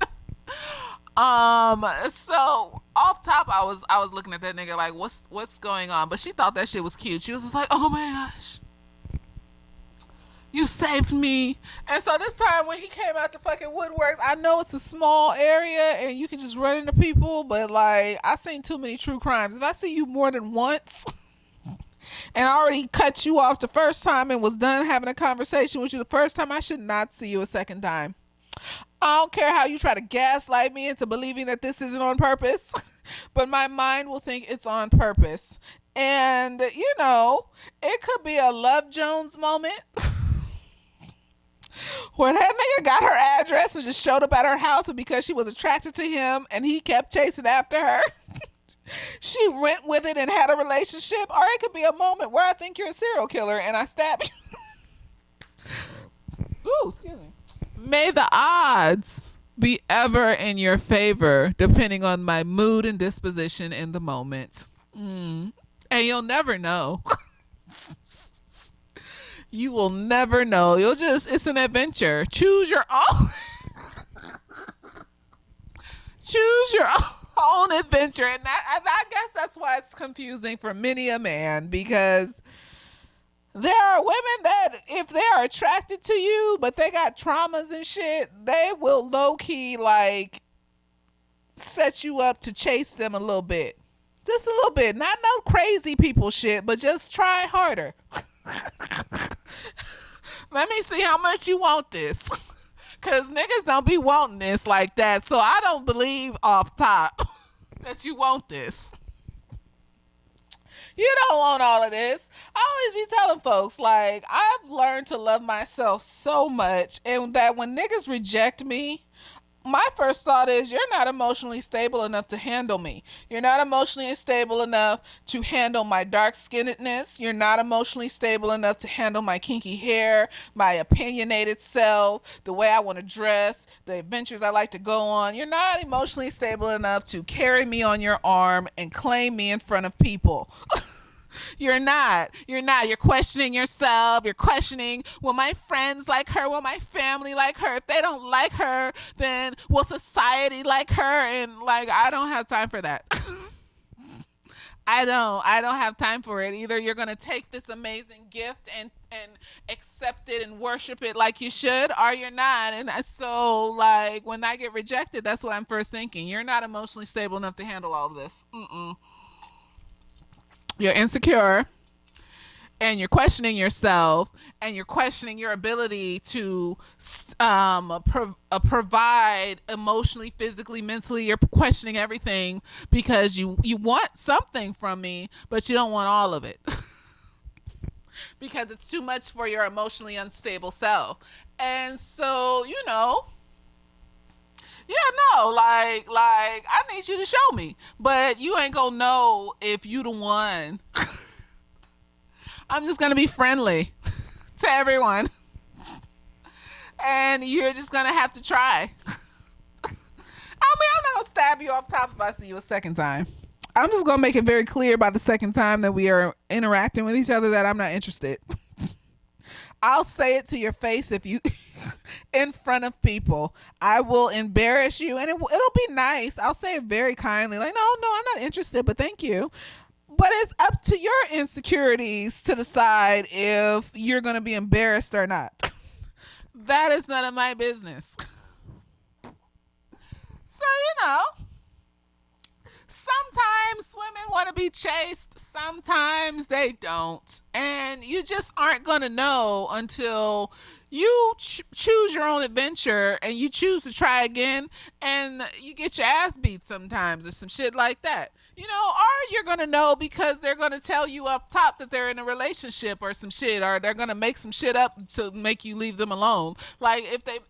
So off top, I was looking at that nigga like, what's going on? But she thought that shit was cute. She was just like, oh my gosh, you saved me. And so this time when he came out the fucking woodworks, I know it's a small area and you can just run into people, but like I seen too many true crimes. If I see you more than once and I already cut you off the first time and was done having a conversation with you the first time, I should not see you a second time. I don't care how you try to gaslight me into believing that this isn't on purpose, but my mind will think it's on purpose. And, you know, it could be a Love Jones moment where that nigga got her address and just showed up at her house, but because she was attracted to him and he kept chasing after her, she went with it and had a relationship. Or it could be a moment where I think you're a serial killer and I stab you. Ooh, excuse me. May the odds be ever in your favor, depending on my mood and disposition in the moment. And you'll never know. You will never know. It's an adventure. Choose your own. Choose your own adventure. And I guess that's why it's confusing for many a man, because there are women that if they are attracted to you, but they got traumas and shit, they will low key like set you up to chase them a little bit. Just a little bit. Not no crazy people shit, but just try harder. Let me see how much you want this. Cause niggas don't be wanting this like that. So I don't believe off top that you want this. You don't want all of this. I always be telling folks, like, I've learned to love myself so much, and that when niggas reject me, my first thought is, you're not emotionally stable enough to handle me. You're not emotionally stable enough to handle my dark skinnedness. You're not emotionally stable enough to handle my kinky hair, my opinionated self, the way I want to dress, the adventures I like to go on. You're not emotionally stable enough to carry me on your arm and claim me in front of people. You're not. You're questioning yourself. You're questioning, will my friends like her? Will my family like her? If they don't like her, then will society like her? And like, I don't have time for that. I don't have time for it. Either you're going to take this amazing gift and accept it and worship it like you should, or you're not. And so like when I get rejected, that's what I'm first thinking. You're not emotionally stable enough to handle all of this. You're insecure, and you're questioning yourself, and you're questioning your ability to provide emotionally, physically, mentally. You're questioning everything because you want something from me, but you don't want all of it. Because it's too much for your emotionally unstable self. And so, you know, yeah, no, like I need you to show me, but you ain't gonna know if you the one. I'm just gonna be friendly to everyone, and you're just gonna have to try. I mean, I'm not gonna stab you off top if I see you a second time. I'm just gonna make it very clear by the second time that we are interacting with each other that I'm not interested. I'll say it to your face if you in front of people. I will embarrass you, and it'll be nice. I'll say it very kindly, like, no, I'm not interested, but thank you. But it's up to your insecurities to decide if you're going to be embarrassed or not. That is none of my business. So, you know, Sometimes women want to be chased, sometimes they don't. And you just aren't going to know until you choose your own adventure and you choose to try again and you get your ass beat sometimes or some shit like that. Or you're going to know because they're going to tell you up top that they're in a relationship or some shit, or they're going to make some shit up to make you leave them alone. Like,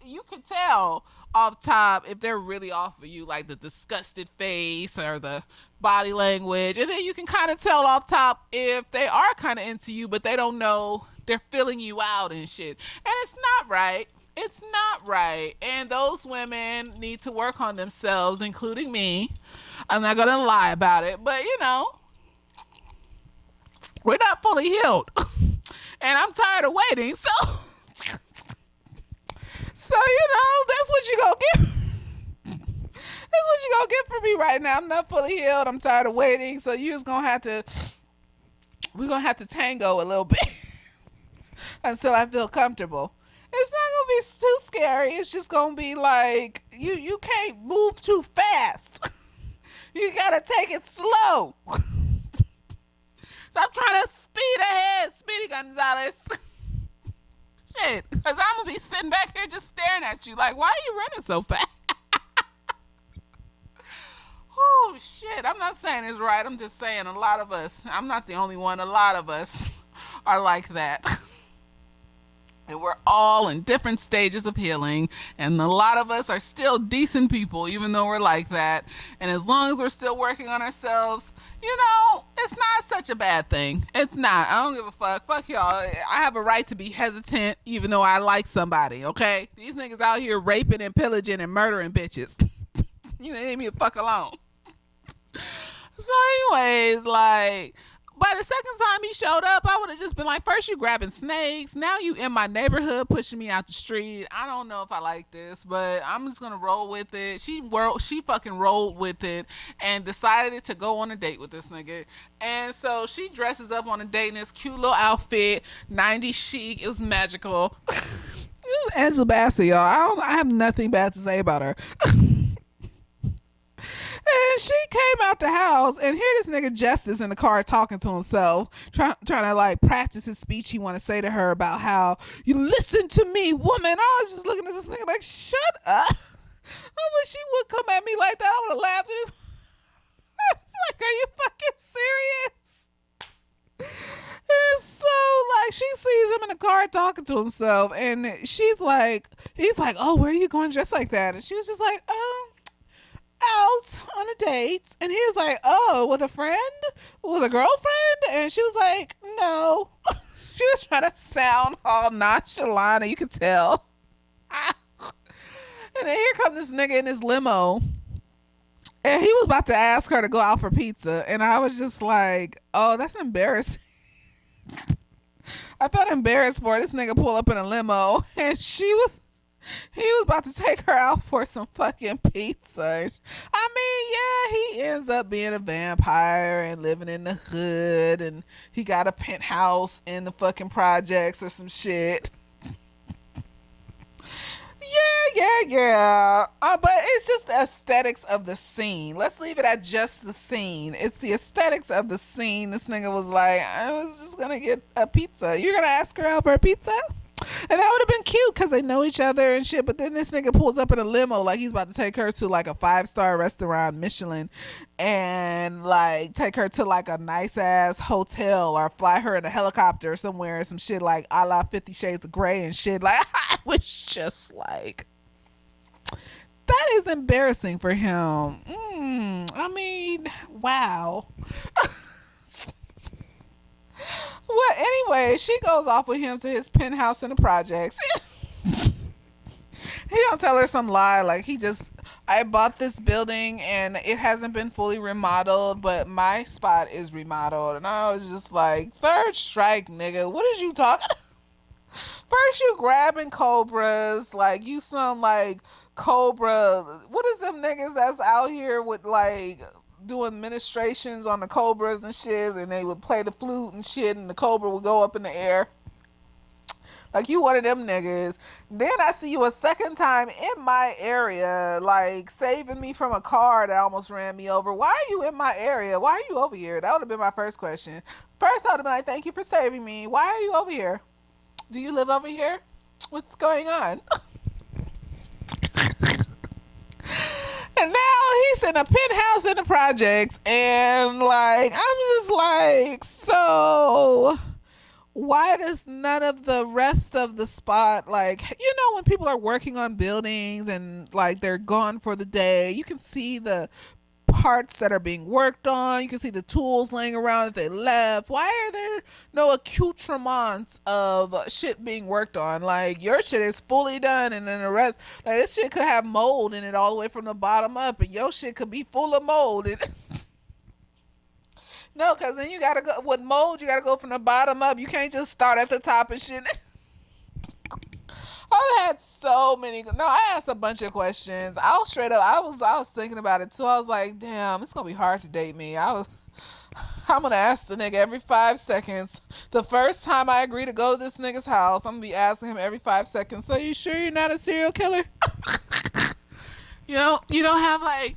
you can tell off top if they're really off of you, like the disgusted face or the body language. And then you can kind of tell off top if they are kind of into you, but they don't know they're filling you out and shit. And it's not right. It's not right. And those women need to work on themselves, including me. I'm not going to lie about it, but we're not fully healed. And I'm tired of waiting. So, that's what you gonna get. That's what you gonna get from me right now. I'm not fully healed. I'm tired of waiting. So we're gonna have to tango a little bit until I feel comfortable. It's not gonna be too scary. It's just gonna be like, you can't move too fast. You gotta take it slow. Stop trying to speed ahead, Speedy Gonzalez. Shit, because I'm going to be sitting back here just staring at you like, why are you running so fast? Oh, shit. I'm not saying it's right. I'm just saying a lot of us, I'm not the only one, a lot of us are like that. And we're all in different stages of healing. And a lot of us are still decent people, even though we're like that. And as long as we're still working on ourselves, it's not such a bad thing. It's not. I don't give a fuck. Fuck y'all. I have a right to be hesitant, even though I like somebody, okay? These niggas out here raping and pillaging and murdering bitches. Leave me the fuck alone. So anyways, by the second time he showed up, I would have just been like, first you grabbing snakes, now you in my neighborhood pushing me out the street. I don't know if I like this, but I'm just gonna roll with it. She fucking rolled with it and decided to go on a date with this nigga. And so she dresses up on a date in this cute little outfit, 90s chic. It was magical. It was Angela Bassett, y'all. I have nothing bad to say about her. And she came out the house, and here this nigga Justice in the car talking to himself, trying to practice his speech he want to say to her about how, you listen to me, woman. I was just looking at this nigga like, shut up. I wish she would come at me like that. I would have laughed at his like, are you fucking serious? And so she sees him in the car talking to himself, and he's like, oh, where are you going dressed like that? And she was just like, out on a date. And he was like, oh, with a friend? With a girlfriend? And she was like, no. She was trying to sound all nonchalant, and you could tell. And then here comes this nigga in his limo, and he was about to ask her to go out for pizza, and I was just like, oh, that's embarrassing. I felt embarrassed for her. This nigga pull up in a limo, and he was about to take her out for some fucking pizza. I mean, yeah, he ends up being a vampire and living in the hood, and he got a penthouse in the fucking projects or some shit. Yeah. But it's just the aesthetics of the scene. Let's leave it at just the scene. It's the aesthetics of the scene. This nigga was like, I was just gonna get a pizza. You're gonna ask her out for a pizza? And that would have been cute because they know each other and shit. But then this nigga pulls up in a limo like he's about to take her to a 5-star restaurant, Michelin, and take her to a nice ass hotel, or fly her in a helicopter somewhere or some shit a la 50 Shades of Grey and shit. I was just like, that is embarrassing for him. I mean, wow. Well, anyway, she goes off with him to his penthouse in the projects. He don't tell her some lie I bought this building and it hasn't been fully remodeled, but my spot is remodeled. And I was just like, third strike, nigga. What is you talking? First you grabbing cobras, you some cobra. What is them niggas that's out here with doing ministrations on the cobras and shit, and they would play the flute and shit, and the cobra would go up in the air. Like you one of them niggas. Then I see you a second time in my area, like saving me from a car that almost ran me over. Why are you in my area? Why are you over here? That would have been my first question. First, I would have been like, "Thank you for saving me. Why are you over here? Do you live over here? What's going on?" And now he's in a penthouse in the projects, and like I'm just like, so why does none of the rest of the spot, like, when people are working on buildings and like they're gone for the day, you can see the parts that are being worked on, you can see the tools laying around that they left. Why are there no accoutrements of shit being worked on? Like your shit is fully done, and then the rest, like this shit could have mold in it all the way from the bottom up, and your shit could be full of mold. No, because then you gotta go with mold. You gotta go from the bottom up. You can't just start at the top and shit. I had so many. No, I asked a bunch of questions. I was straight up. I was thinking about it too. I was like, damn, it's gonna be hard to date me. I'm gonna ask the nigga every 5 seconds. The first time I agree to go to this nigga's house, I'm gonna be asking him every 5 seconds. So you sure you're not a serial killer? You don't have like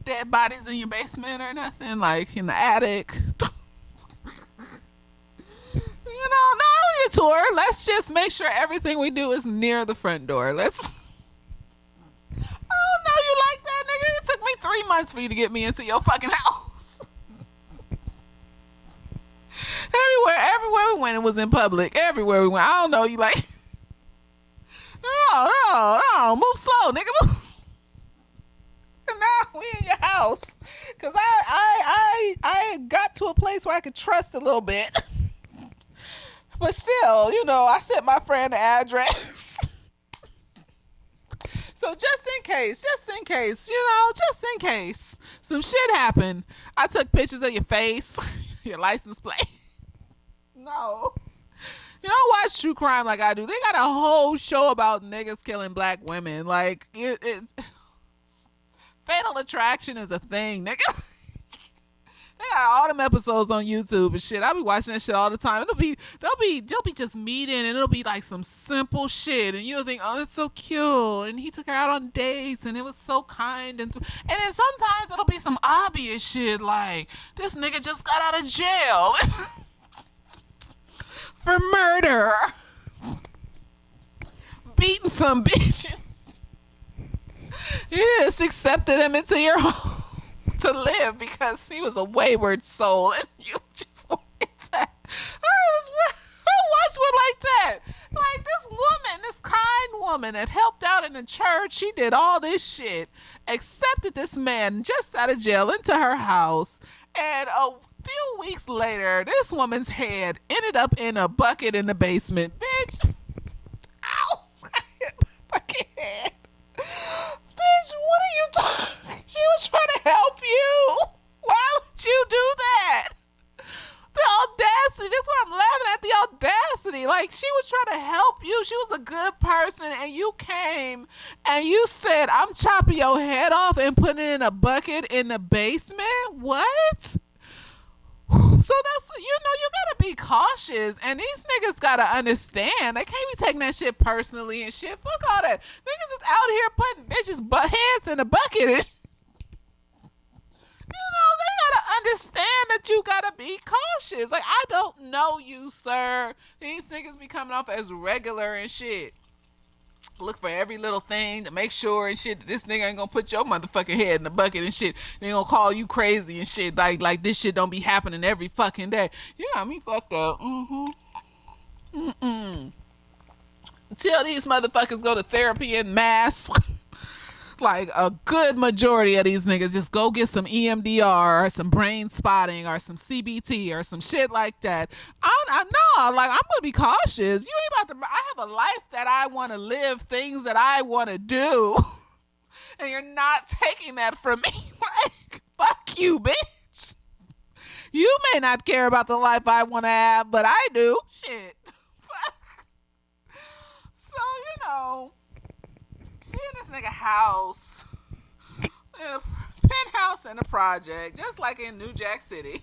dead bodies in your basement or nothing, like in the attic. No, your tour. Let's just make sure everything we do is near the front door. Let's. Oh no, you like that, nigga? It took me 3 months for you to get me into your fucking house. Everywhere we went, it was in public. Everywhere we went, I don't know. You like? No, move slow, nigga. Move. Now we in your house, cause I got to a place where I could trust a little bit, but still, I sent my friend the address. So just in case, just in case some shit happened, I took pictures of your face, your license plate. No. You don't watch true crime like I do. They got a whole show about niggas killing black women. Like it's Fatal Attraction is a thing, nigga. They got all them episodes on YouTube and shit. I be watching that shit all the time. They'll be just meeting, and it'll be like some simple shit, and you'll think, oh, that's so cute, and he took her out on dates, and it was so kind, and then sometimes it'll be some obvious shit like this nigga just got out of jail for murder, beating some bitch. You just accepted him into your home to live because he was a wayward soul, and you just wanted that. I watched one like that. Like this woman, this kind woman that helped out in the church, she did all this shit, accepted this man just out of jail into her house, and a few weeks later, this woman's head ended up in a bucket in the basement. Bitch. Ow. I hit my fucking head. Bitch, what are you talking? She was trying to help you. Why would you do that? The audacity. That's what I'm laughing at. The audacity. Like, she was trying to help you. She was a good person, and you came and you said, I'm chopping your head off and putting it in a bucket in the basement? What? So that's, you gotta be cautious, and these niggas gotta understand. They can't be taking that shit personally and shit. Fuck all that. Niggas is out here putting bitches' butt heads in a bucket and they gotta understand that you gotta be cautious. Like, I don't know you, sir. These niggas be coming off as regular and shit. Look for every little thing to make sure and shit that this nigga ain't gonna put your motherfucking head in the bucket and shit. They gonna call you crazy and shit. Like this shit don't be happening every fucking day. You got me fucked up. Until these motherfuckers go to therapy en masse. Like a good majority of these niggas just go get some EMDR or some brain spotting or some CBT or some shit like that. I know, like, I'm gonna be cautious. You ain't about to. I have a life that I want to live, things that I want to do, and you're not taking that from me. Like, fuck you, bitch. You may not care about the life I want to have, but I do. Shit. So she in this nigga house, in a penthouse in a project, just like in New Jack City.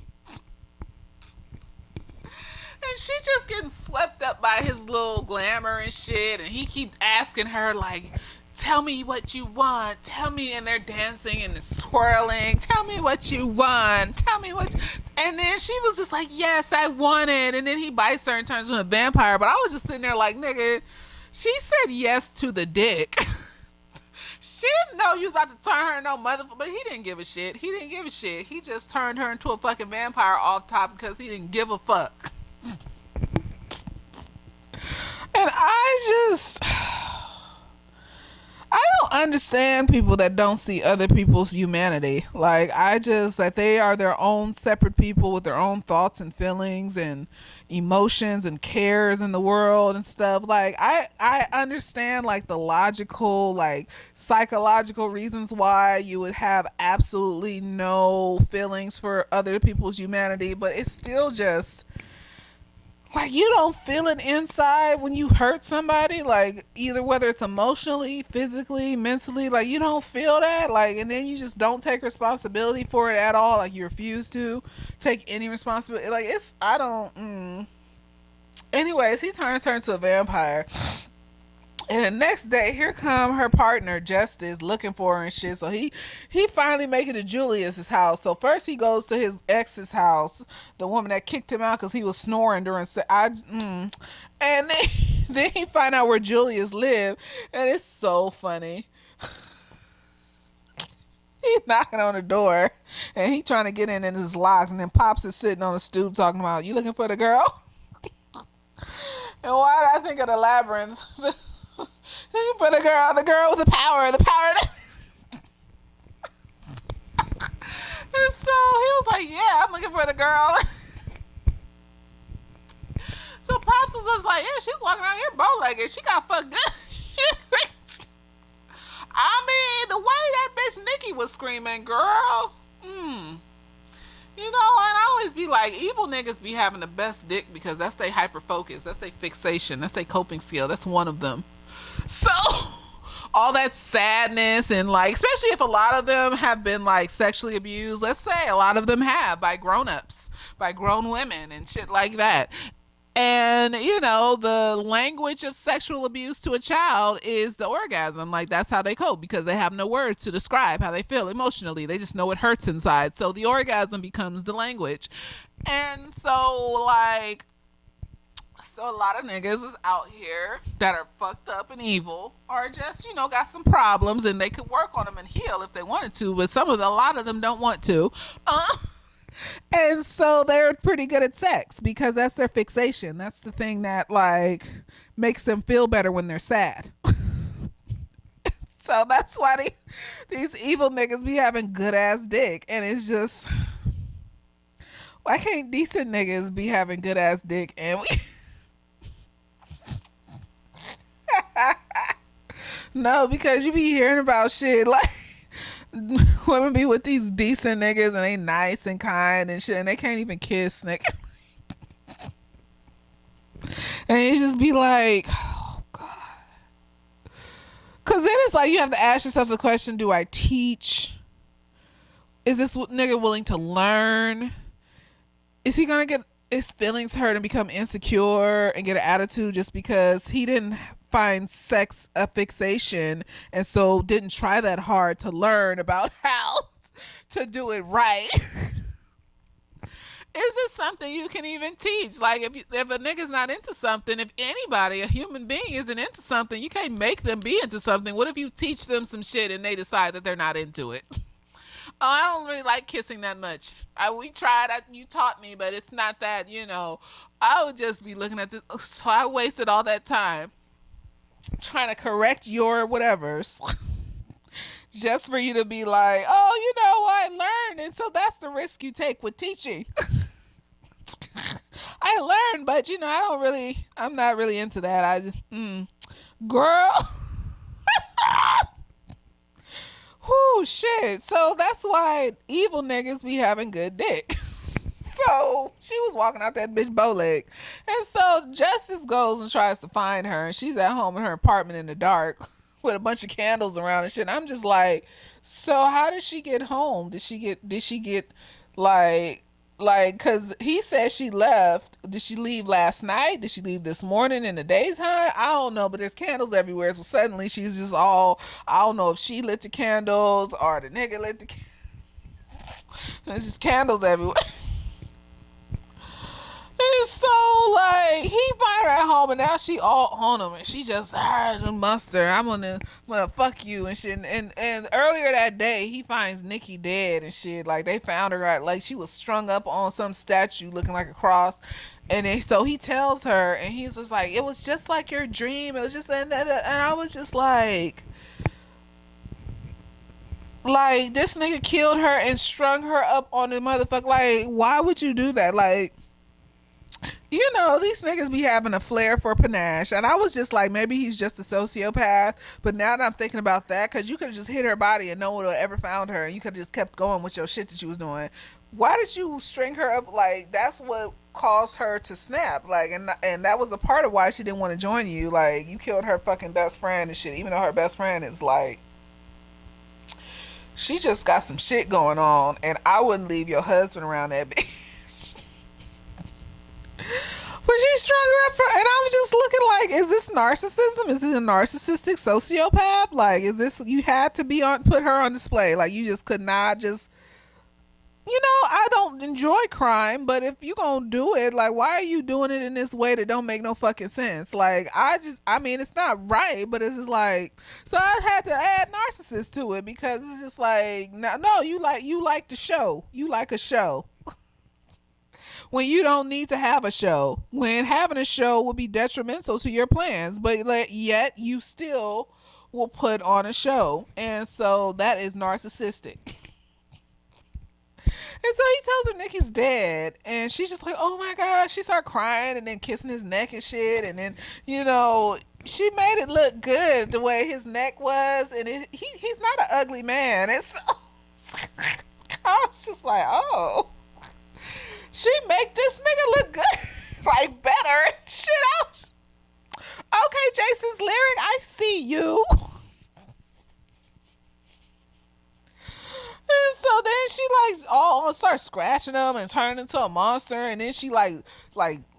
And she just getting swept up by his little glamour and shit. And he keep asking her like, tell me what you want. Tell me. And they're dancing and swirling. Tell me what you want. Tell me what. And then she was just like, yes, I want it. And then he bites her and turns into a vampire. But I was just sitting there like, nigga, she said yes to the dick. She didn't know you was about to turn her no motherfucker, but he didn't give a shit. He didn't give a shit. He just turned her into a fucking vampire off top because he didn't give a fuck. And I don't understand people that don't see other people's humanity. Like like they are their own separate people with their own thoughts and feelings and emotions and cares in the world and stuff. Like I understand like the logical, like psychological reasons why you would have absolutely no feelings for other people's humanity, but it's still just like you don't feel it inside when you hurt somebody, like either whether it's emotionally, physically, mentally, like you don't feel that, like, and then you just don't take responsibility for it at all, like you refuse to take any responsibility, like it's I don't anyways, he turns her into a vampire. And the next day, here come her partner Justice looking for her and shit. So he finally make it to Julius's house. So first he goes to his ex's house, the woman that kicked him out because he was snoring during and then, then he find out where Julius lived, and it's so funny. He's knocking on the door, and he trying to get in, and it's locked. And then Pops is sitting on the stoop talking about, "You looking for the girl?" And why did I think of the labyrinth? Looking for the girl with the power. And so he was like, "Yeah, I'm looking for the girl." So Pops was just like, "Yeah, she's walking around here bow-legged. She got fucked good." I mean, the way that bitch Nikki was screaming, girl. You know, and I always be like, evil niggas be having the best dick because that's their hyper focus, that's their fixation, that's their coping skill. That's one of them. So all that sadness and like, especially if a lot of them have been like sexually abused, let's say a lot of them have by grown-ups, by grown women and shit like that. And you know, the language of sexual abuse to a child is the orgasm. Like that's how they cope because they have no words to describe how they feel emotionally. They just know it hurts inside. So the orgasm becomes the language. And so like, so a lot of niggas is out here that are fucked up and evil or just, you know, got some problems and they could work on them and heal if they wanted to, but a lot of them don't want to. And so they're pretty good at sex because that's their fixation. That's the thing that like makes them feel better when they're sad. So that's why these evil niggas be having good ass dick. And it's just, why can't decent niggas be having good ass dick and we no, because you be hearing about shit like women be with these decent niggas and they nice and kind and shit and they can't even kiss, nigga. And you just be like, oh god. Cause then it's like you have to ask yourself the question, do I teach? Is this nigga willing to learn? Is he gonna get his feelings hurt and become insecure and get an attitude just because he didn't find sex a fixation and so didn't try that hard to learn about how to do it right? Is this something you can even teach? Like if a nigga's not into something, if anybody, a human being isn't into something, you can't make them be into something. What if you teach them some shit and they decide that they're not into it? Oh, I don't really like kissing that much. We tried. You taught me, but it's not that, you know. I would just be looking at this. So I wasted all that time trying to correct your whatevers just for you to be like, oh, you know, I learned. And so that's the risk you take with teaching. I learned, but, you know, I'm not really into that. I just, girl. Whoo, shit. So that's why evil niggas be having good dick. So she was walking out that bitch bow leg. And so Justice goes and tries to find her. And she's at home in her apartment in the dark with a bunch of candles around and shit. And I'm just like, so how did she get home? Did she get Like, cause he said she left. Did she leave last night? Did she leave this morning in the daytime? I don't know, but there's candles everywhere. So suddenly she's just all, I don't know if she lit the candles or the nigga lit the there's just candles everywhere. And so like he find her at home and now she all on him and she just the monster. I'm gonna fuck you and shit. And earlier that day he finds Nikki dead and shit. Like they found her at, like she was strung up on some statue looking like a cross. And then, so he tells her and he's just like, it was just like your dream. It was just and I was just like this nigga killed her and strung her up on the motherfucker. Like, why would you do that? Like, you know, these niggas be having a flair for panache. And I was just like, maybe he's just a sociopath. But now that I'm thinking about that, because you could have just hit her body and no one would have ever found her. And you could have just kept going with your shit that you was doing. Why did you string her up? Like, that's what caused her to snap. Like, and that was a part of why she didn't want to join you. Like, you killed her fucking best friend and shit. Even though her best friend is like, she just got some shit going on. And I wouldn't leave your husband around that bitch. But she strung her up for, and I was just looking like, is this narcissism? Is it a narcissistic sociopath? Like, is this, you had to be on, put her on display? Like, you just could not just, you know, I don't enjoy crime, but if you gonna do it, like, why are you doing it in this way that don't make no fucking sense? Like, I mean, it's not right, but it's just like, so I had to add narcissist to it because it's just like, no, you like the show, you like a show when you don't need to have a show, when having a show will be detrimental to your plans, but like, yet you still will put on a show. And so that is narcissistic. And so he tells her Nikki's dead, and she's just like, "Oh my god!" She started crying and then kissing his neck and shit, and then you know she made it look good the way his neck was, and he's not an ugly man. It's I was just like, oh, she make this nigga look good, like better. Shit, I was okay. Jason's lyric, I see you. And so then she like all starts scratching him and turning into a monster, and then she like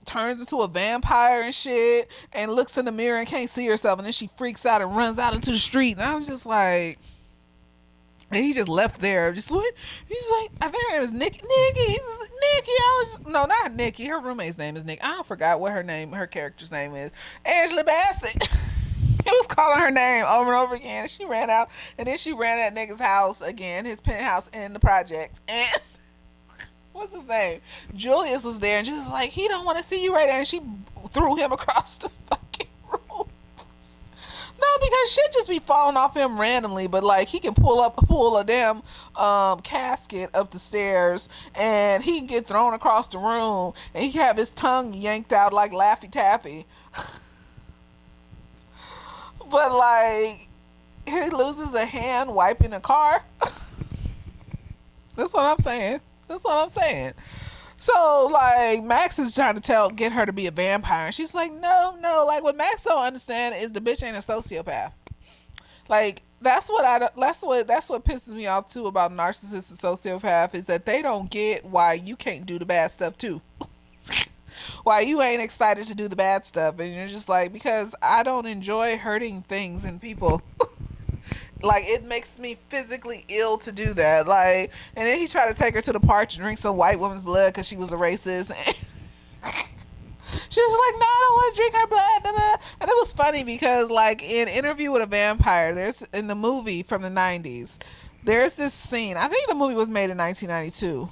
turns into a vampire and shit, and looks in the mirror and can't see herself, and then she freaks out and runs out into the street. And I was just like, and he just left there. Just what? He's like, I think her name is Nikki. Nikki. He's just, Nikki. I was no, not Nikki. Her roommate's name is Nick. I forgot what her character's name is. Angela Bassett. He was calling her name over and over again. She ran out, and then she ran at nigga's house again, his penthouse in the project. And what's his name? Julius was there, and she was like, he don't want to see you right there. And she threw him across the fucking room. No, because shit just be falling off him randomly, but like he can pull a damn casket up the stairs, and he can get thrown across the room, and he can have his tongue yanked out like Laffy Taffy. But like he loses a hand wiping a car. That's what I'm saying. That's what I'm saying. So like Max is trying to get her to be a vampire, and she's like, no. Like what Max don't understand is the bitch ain't a sociopath. Like that's what pisses me off too about narcissists and sociopath is that they don't get why you can't do the bad stuff too. Why you ain't excited to do the bad stuff, and you're just like, because I don't enjoy hurting things and people. Like it makes me physically ill to do that. Like, and then he tried to take her to the park to drink some white woman's blood because she was a racist. And she was like, no, I don't want to drink her blood. Blah, blah. And it was funny because like in Interview with a Vampire, there's in the movie from the 90s, there's this scene. I think the movie was made in 1992.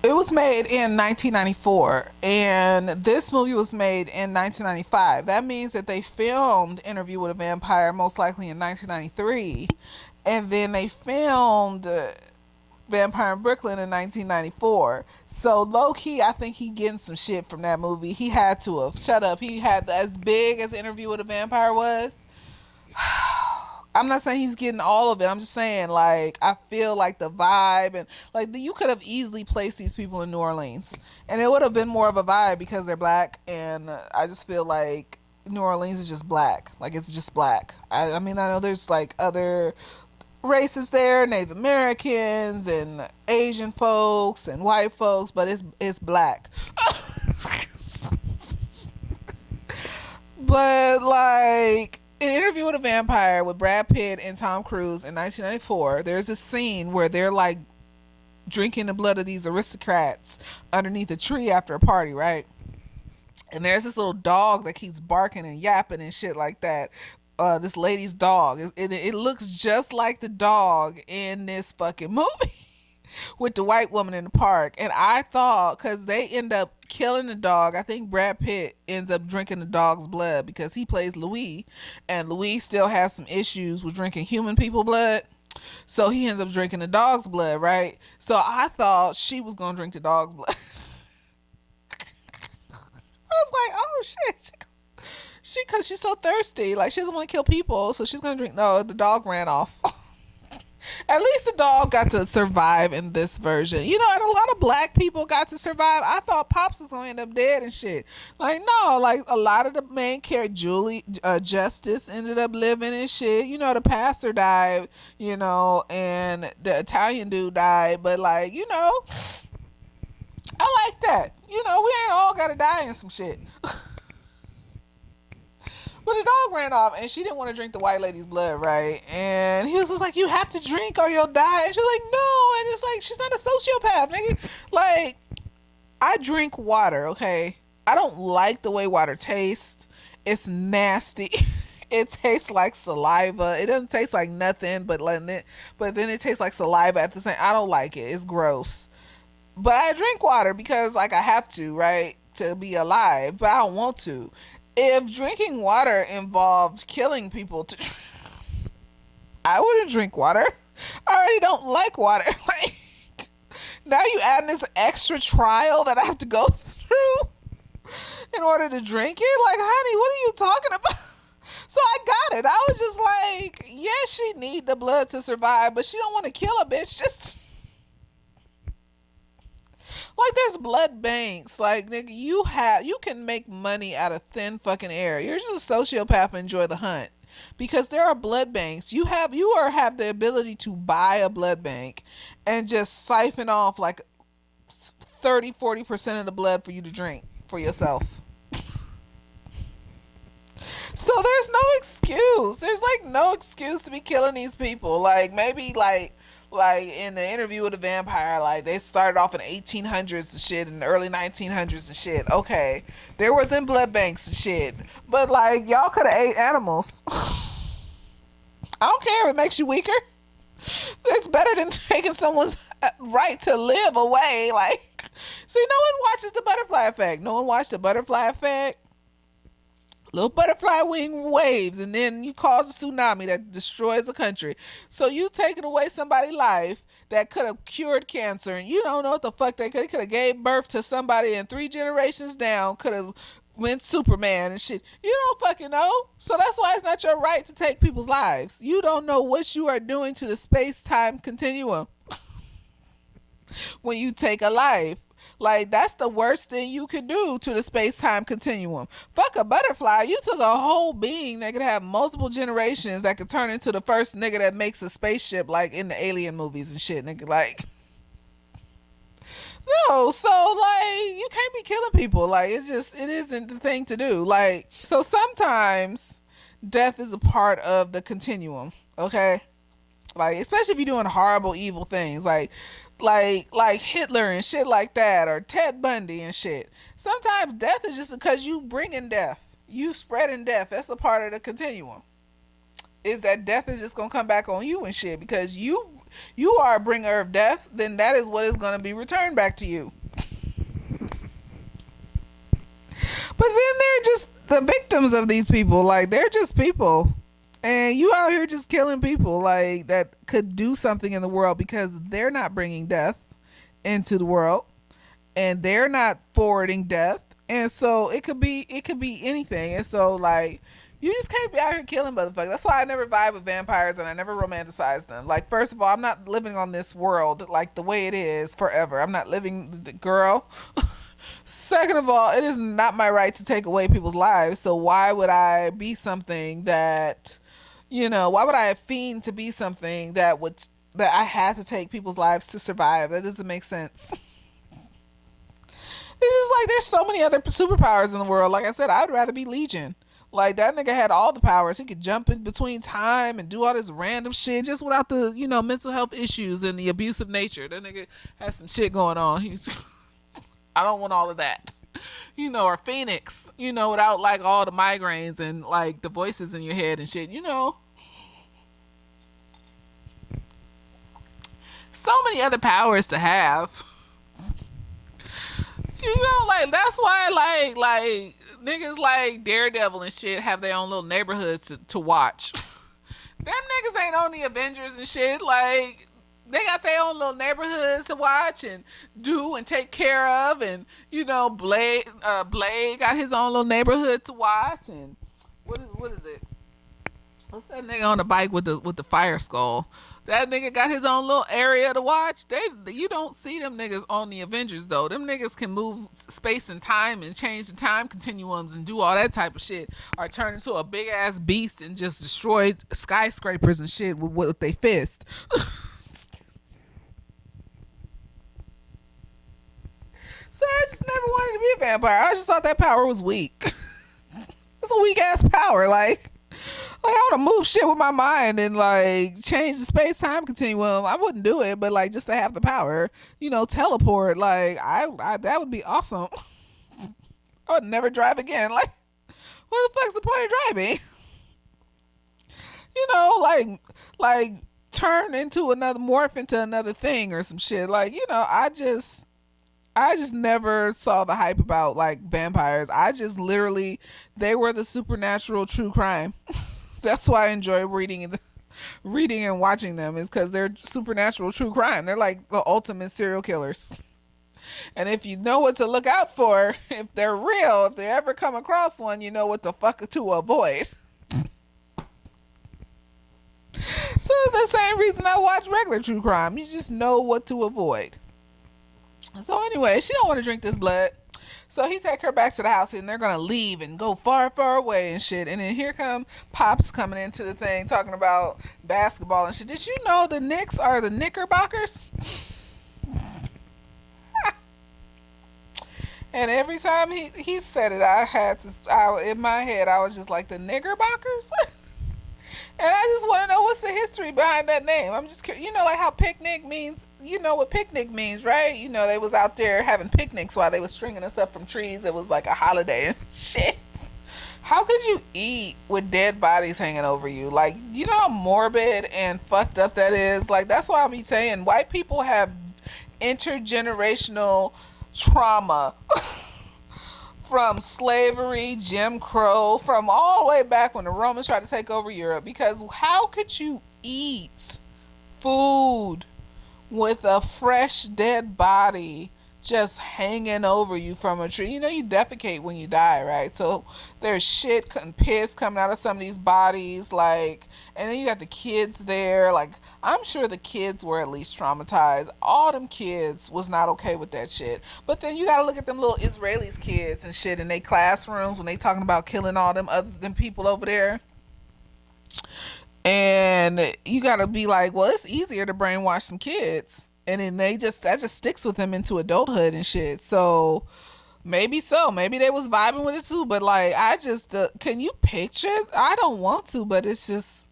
It was made in 1994, and this movie was made in 1995. That means that they filmed Interview with a Vampire most likely in 1993, and then they filmed Vampire in Brooklyn in 1994. So low key, I think he getting some shit from that movie. He had to have. Shut up. He had as big as Interview with a Vampire was. I'm not saying he's getting all of it. I'm just saying, like, I feel like the vibe and like you could have easily placed these people in New Orleans, and it would have been more of a vibe because they're black. And I just feel like New Orleans is just black. Like it's just black. I mean, I know there's like other races there, Native Americans and Asian folks and white folks, but it's black. But like in Interview with a Vampire with Brad Pitt and Tom Cruise in 1994, there's a scene where they're like drinking the blood of these aristocrats underneath a tree after a party, right? And there's this little dog that keeps barking and yapping and shit like that. This lady's dog. It looks just like the dog in this fucking movie with the white woman in the park. And I thought, because they end up killing the dog, I think Brad Pitt ends up drinking the dog's blood because he plays Louis, and Louis still has some issues with drinking human people blood. So he ends up drinking the dog's blood, right? So I thought she was gonna drink the dog's blood. I was like, oh shit, cause she's so thirsty, like she doesn't want to kill people, so she's gonna drink. No, the dog ran off. At least the dog got to survive in this version, you know. And a lot of black people got to survive. I thought Pops was gonna end up dead and shit. Like no, like a lot of the main character, Justice ended up living and shit. You know, the pastor died, you know, and the Italian dude died. But like, you know, I like that. You know, we ain't all gotta die in some shit. But the dog ran off, and she didn't want to drink the white lady's blood, right? And he was just like, "You have to drink or you'll die." And she's like, "No." And it's like, she's not a sociopath, nigga. Like, I drink water, okay? I don't like the way water tastes. It's nasty. It tastes like saliva. It doesn't taste like nothing, but then it tastes like saliva at the same. I don't like it. It's gross. But I drink water because, like, I have to, right, to be alive. But I don't want to. If drinking water involved killing people, I wouldn't drink water. I already don't like water. Like, now you add this extra trial that I have to go through in order to drink it? Like, honey, what are you talking about? So I got it. I was just like, yeah, she need the blood to survive, but she don't want to kill a bitch. Just like, there's blood banks. Like, nigga, you can make money out of thin fucking air. You're just a sociopath and enjoy the hunt. Because there are blood banks. You have the ability to buy a blood bank and just siphon off like 30-40% of the blood for you to drink for yourself. So there's no excuse. There's like no excuse to be killing these people. Like, maybe like in the Interview with a Vampire, like they started off in 1800s and shit, in the early 1900s and shit. Okay, there wasn't blood banks and shit, but like y'all could have ate animals. I don't care if it makes you weaker. It's better than taking someone's right to live away. Like, see, no one watches the Butterfly Effect. No one watched the Butterfly Effect. Little butterfly wing waves, and then you cause a tsunami that destroys a country. So you taking away somebody's life that could have cured cancer, and you don't know what the fuck they could have gave birth to somebody, and 3 generations down could have went Superman and shit. You don't fucking know. So that's why it's not your right to take people's lives. You don't know what you are doing to the space-time continuum when you take a life. Like, that's the worst thing you could do to the space-time continuum. Fuck a butterfly. You took a whole being that could have multiple generations that could turn into the first nigga that makes a spaceship, like in the Alien movies and shit, nigga. Like, no. So, like, you can't be killing people. Like, it isn't the thing to do. Like, so sometimes death is a part of the continuum, okay? Like, especially if you're doing horrible, evil things, like Hitler and shit like that, or Ted Bundy and shit. Sometimes death is just because you bringing death, you spreading death. That's a part of the continuum. Is that death is just gonna come back on you and shit because you are a bringer of death. Then that is what is gonna be returned back to you. But then they're just the victims of these people. Like, they're just people. And you out here just killing people, like, that could do something in the world because they're not bringing death into the world and they're not forwarding death. And so it could be anything. And so, like, you just can't be out here killing motherfuckers. That's why I never vibe with vampires and I never romanticize them. Like, first of all, I'm not living on this world like the way it is forever. I'm not living the girl. Second of all, it is not my right to take away people's lives. So why would I be something that, Why would I fiend to be something that I had to take people's lives to survive? That doesn't make sense. It's just like there's so many other superpowers in the world. Like I said, I'd rather be Legion. Like that nigga had all the powers. He could jump in between time and do all this random shit just without the, mental health issues and the abusive nature. That nigga has some shit going on. He's I don't want all of that. Or Phoenix, without like all the migraines and like the voices in your head and shit. So many other powers to have. Like that's why like niggas like Daredevil and shit have their own little neighborhoods to watch. Them niggas ain't on the Avengers and shit. Like they got their own little neighborhoods to watch and do and take care of, and Blade got his own little neighborhood to watch, and what is it? What's that nigga on the bike with the fire skull? That nigga got his own little area to watch. You don't see them niggas on the Avengers though. Them niggas can move space and time and change the time continuums and do all that type of shit, or turn into a big ass beast and just destroy skyscrapers and shit with their fist. So I just never wanted to be a vampire. I just thought that power was weak. It's a weak ass power. Like I want to move shit with my mind and like change the space time continuum. I wouldn't do it, but like just to have the power, teleport. Like I that would be awesome. I would never drive again. Like, what the fuck's the point of driving? Like turn into morph into another thing or some shit. Like, I just never saw the hype about like vampires. I just literally, they were the supernatural true crime. That's why I enjoy reading and watching them, is because they're supernatural true crime. They're like the ultimate serial killers. And if you know what to look out for, if they're real, if they ever come across one, you know what the fuck to avoid. So the same reason I watch regular true crime. You just know what to avoid. So anyway, she don't want to drink this blood. So he take her back to the house and they're going to leave and go far, far away and shit. And then here come Pops coming into the thing talking about basketball and shit. Did you know the Knicks are the Knickerbockers? And every time he said it, in my head, I was just like, the Knickerbockers? And I just want to know what's the history behind that name. I'm just curious. Like how picnic means, you know what picnic means, right? They was out there having picnics while they was stringing us up from trees. It was like a holiday and shit. How could you eat with dead bodies hanging over you? Like, how morbid and fucked up that is? Like, that's why I be saying white people have intergenerational trauma. From slavery, Jim Crow, from all the way back when the Romans tried to take over Europe. Because how could you eat food with a fresh dead body just hanging over you from a tree? You defecate when you die, right? So there's shit and piss coming out of some of these bodies, like, and then you got the kids there. Like, I'm sure the kids were at least traumatized. All them kids was not okay with that shit. But then you gotta look at them little Israelis kids and shit in their classrooms when they talking about killing all them other than people over there. And you gotta be like, well, it's easier to brainwash some kids. And then that just sticks with them into adulthood and shit. So maybe they was vibing with it too. But like, I just can you picture? I don't want to, but it's just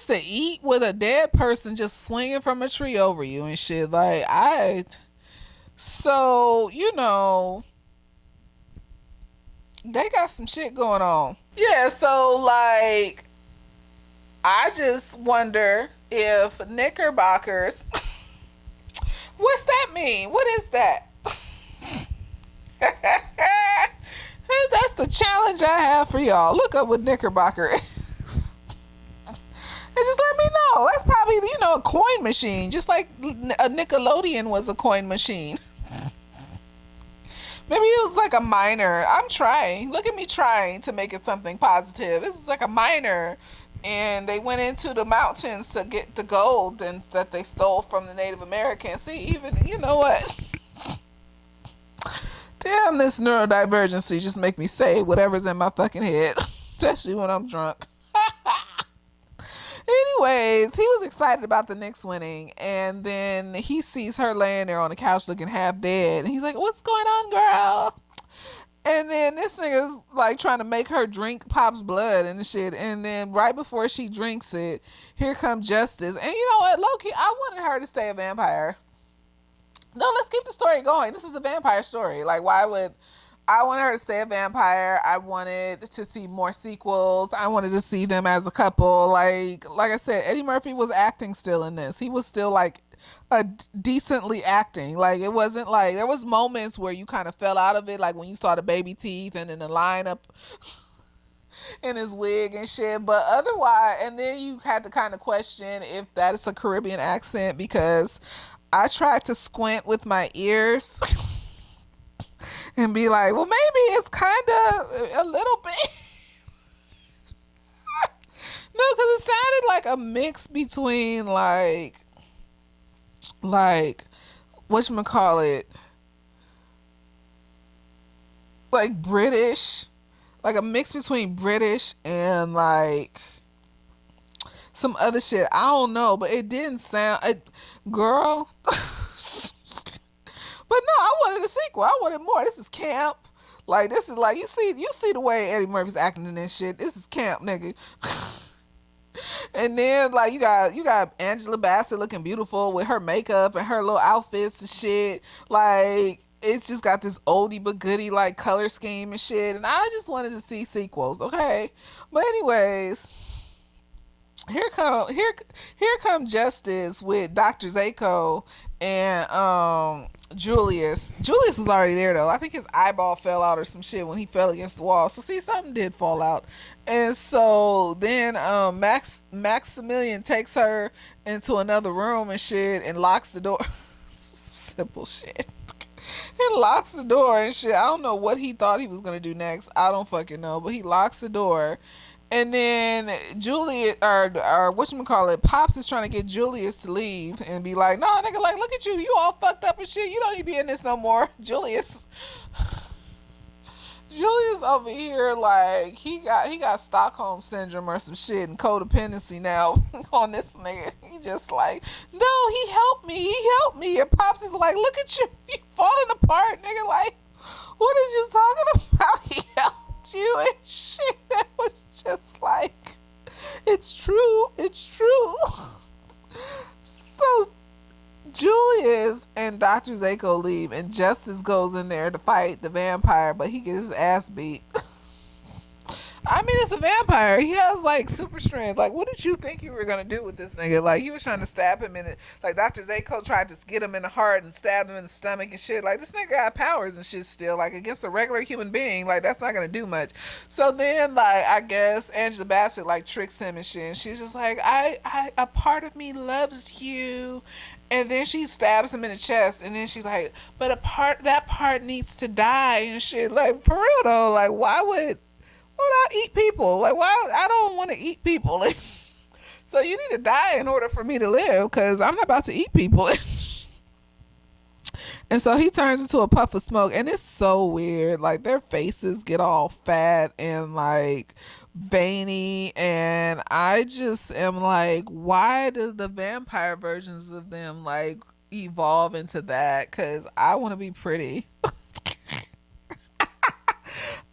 to eat with a dead person just swinging from a tree over you and shit. Like they got some shit going on. Yeah. So like, I just wonder if Knickerbockers. What's that mean? What is that? That's the challenge I have for y'all. Look up what Knickerbocker is. And just let me know. That's probably, a coin machine. Just like a Nickelodeon was a coin machine. Maybe it was like a miner. I'm trying. Look at me trying to make it something positive. This is like a miner. And they went into the mountains to get the gold that they stole from the Native Americans. See, even, you know what? Damn, this neurodivergency just make me say whatever's in my fucking head. Especially when I'm drunk. Anyways, he was excited about the Knicks winning, and then he sees her laying there on the couch looking half dead, and he's like, "What's going on, girl?" And then this nigga's like trying to make her drink Pop's blood and shit. And then right before she drinks it, here comes Justice. And you know what, Loki, I wanted her to stay a vampire. No, let's keep the story going. This is a vampire story. Like, why would I wanted her to stay a vampire? I wanted to see more sequels. I wanted to see them as a couple. Like I said, Eddie Murphy was acting still in this. He was still like decently acting. Like, it wasn't like there was moments where you kind of fell out of it, like when you saw the baby teeth and then the line up in his wig and shit. But otherwise, and then you had to kind of question if that is a Caribbean accent, because I tried to squint with my ears and be like, well, maybe it's kind of a little bit. No, because it sounded like a mix between like whatchamacallit, like British, like a mix between British and like some other shit. I don't know, but it didn't sound girl. But no, I wanted a sequel. I wanted more. This is camp. Like, this is like, you see the way Eddie Murphy's acting in this shit. This is camp, nigga. And then like you got Angela Bassett looking beautiful with her makeup and her little outfits and shit. Like, it's just got this oldie but goodie like color scheme and shit. And I just wanted to see sequels, okay? But anyways, here come Justice with Dr. Zako and Julius. Julius was already there though. I think his eyeball fell out or some shit when he fell against the wall. So see, something did fall out. And so then Maximilian takes her into another room and shit and locks the door. Simple shit. He locks the door and shit. I don't know what he thought he was gonna do next. I don't fucking know. But he locks the door. And then Julius, or whatchamacallit, Pops is trying to get Julius to leave and be like, no, nigga, like, look at you. You all fucked up and shit. You don't need to be in this no more. Julius over here, like, he got Stockholm syndrome or some shit and codependency now on this nigga. He just like, no, he helped me. He helped me. And Pops is like, look at you. You falling apart, nigga. Like, what is you talking about? He helped you and shit. That was just like, it's true. It's true. So Julius and Dr. Zako leave, and Justice goes in there to fight the vampire, but he gets his ass beat. I mean, it's a vampire. He has like super strength. Like, what did you think you were gonna do with this nigga? Like, he was trying to stab him in it. Like, Dr. Zako tried to get him in the heart and stab him in the stomach and shit. Like, this nigga got powers and shit still. Like, against a regular human being, like, that's not gonna do much. So then, like, I guess Angela Bassett like tricks him and shit. And she's just like, a part of me loves you. And then she stabs him in the chest, and then she's like, but that part needs to die and shit. Like, for real though, like, why would I eat people? Like, why? I don't want to eat people. Like, so you need to die in order for me to live, because I'm not about to eat people. And so he turns into a puff of smoke, and it's so weird. Like, their faces get all fat and like veiny, and I just am like, why does the vampire versions of them like evolve into that? Because I want to be pretty.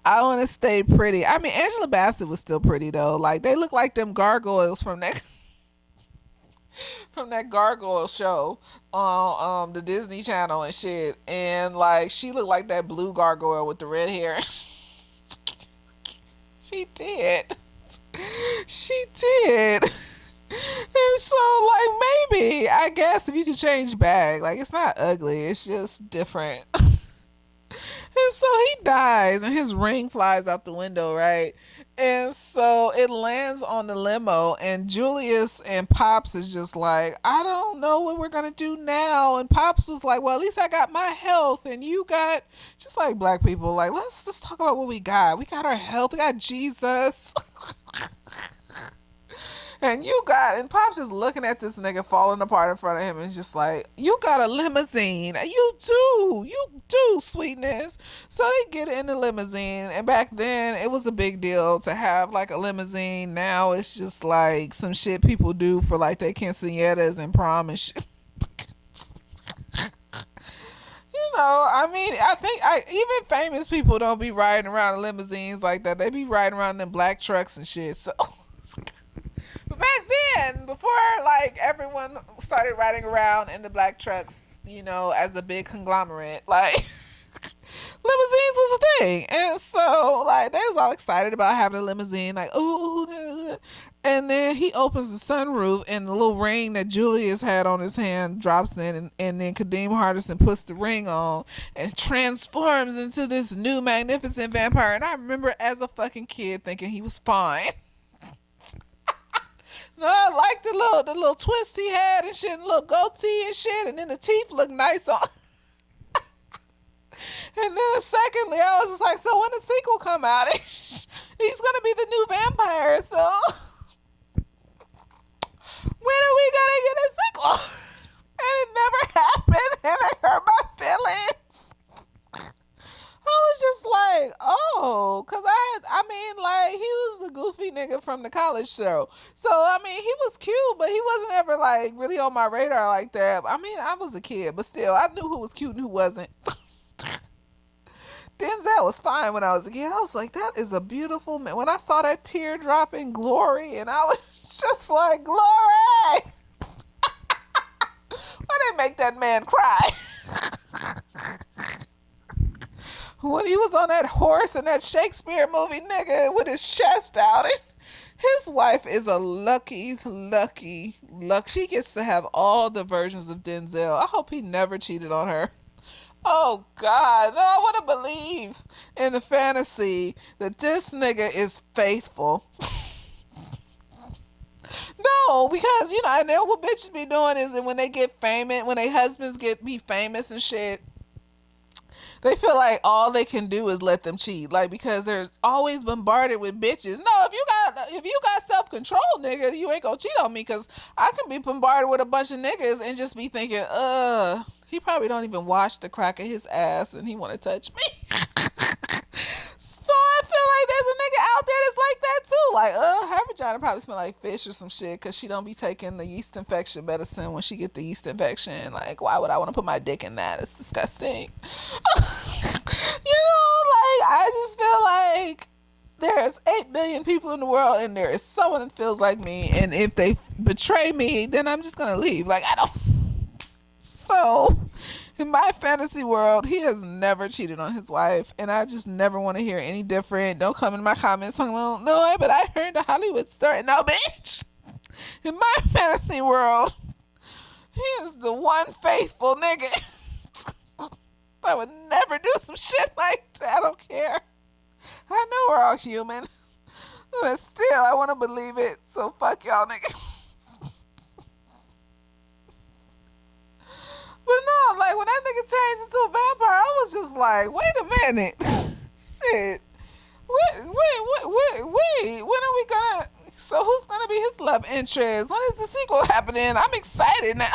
I want to stay pretty. I mean, Angela Bassett was still pretty though. Like, they look like them gargoyles from that gargoyle show on the Disney Channel and shit. And like, she looked like that blue gargoyle with the red hair. She did. She did. And so, like, maybe, I guess if you could change back, like, it's not ugly, it's just different. And so he dies, and his ring flies out the window, right? And so it lands on the limo, and Julius and Pops is just like, I don't know what we're gonna do now. And Pops was like, well, at least I got my health, and you got, just like black people, like, let's just talk about what we got. We got our health, we got Jesus. And Pop's just looking at this nigga falling apart in front of him and it's just like, you got a limousine. You do, sweetness. So they get in the limousine, and back then it was a big deal to have like a limousine. Now it's just like some shit people do for like their quinceañeras and prom and shit. I mean, I think even famous people don't be riding around in limousines like that. They be riding around in black trucks and shit. So, but back then, before like everyone started riding around in the black trucks, as a big conglomerate, like limousines was a thing, and so like they was all excited about having a limousine, like ooh. And then he opens the sunroof, and the little ring that Julius had on his hand drops in, and then Kadeem Hardison puts the ring on and transforms into this new magnificent vampire. And I remember as a fucking kid thinking he was fine. No, I liked the little twist he had and shit, and little goatee and shit, and then the teeth looked nice on. And then secondly, I was just like, so when the sequel come out, he's gonna be the new vampire. So when are we gonna get a sequel? And it never happened, and it hurt my feelings. I was just like, oh, because I mean, like, he was the goofy nigga from the college show. So, I mean, he was cute, but he wasn't ever, like, really on my radar like that. I mean, I was a kid, but still, I knew who was cute and who wasn't. Denzel was fine when I was a kid. I was like, that is a beautiful man. When I saw that teardrop in Glory, and I was just like, Glory! Why they make that man cry? When he was on that horse in that Shakespeare movie, nigga, with his chest out, his wife is a lucky. She gets to have all the versions of Denzel. I hope he never cheated on her. Oh God, no, I want to believe in the fantasy that this nigga is faithful. No, because I know what bitches be doing is that when they get famous, when their husbands be famous and shit, they feel like all they can do is let them cheat, like because they're always bombarded with bitches. No, if you got self control, nigga, you ain't gonna cheat on me because I can be bombarded with a bunch of niggas and just be thinking, he probably don't even wash the crack of his ass and he want to touch me. So I feel like there's a nigga out there that's like that too. Like, her vagina probably smell like fish or some shit because she don't be taking the yeast infection medicine when she get the yeast infection. Like, why would I want to put my dick in that? It's disgusting. Like, I just feel like there's 8 billion people in the world and there is someone that feels like me. And if they betray me, then I'm just going to leave. Like, I don't. So, in my fantasy world, he has never cheated on his wife, and I just never want to hear any different. Don't come in my comments talking about, no, but I heard the Hollywood story. No, bitch. In my fantasy world, he is the one faithful nigga. I would never do some shit like that. I don't care. I know we're all human, but still, I want to believe it. So fuck y'all niggas. But no, like when that nigga changed into a vampire, I was just like, wait a minute. Shit. Wait. When are we gonna, so who's gonna be his love interest? When is the sequel happening? I'm excited now.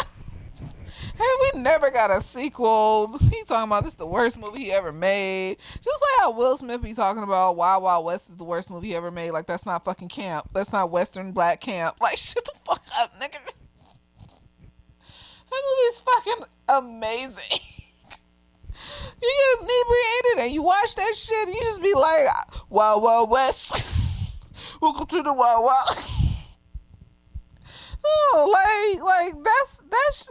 Hey, we never got a sequel. He talking about this is the worst movie he ever made. Just like how Will Smith be talking about Wild Wild West is the worst movie he ever made. Like, that's not fucking camp. That's not Western black camp. Like, shut the fuck up, nigga. That movie is fucking amazing. You get inebriated and you watch that shit and you just be like, Wild Wild West. Welcome to the Wild Wild. Oh, like that's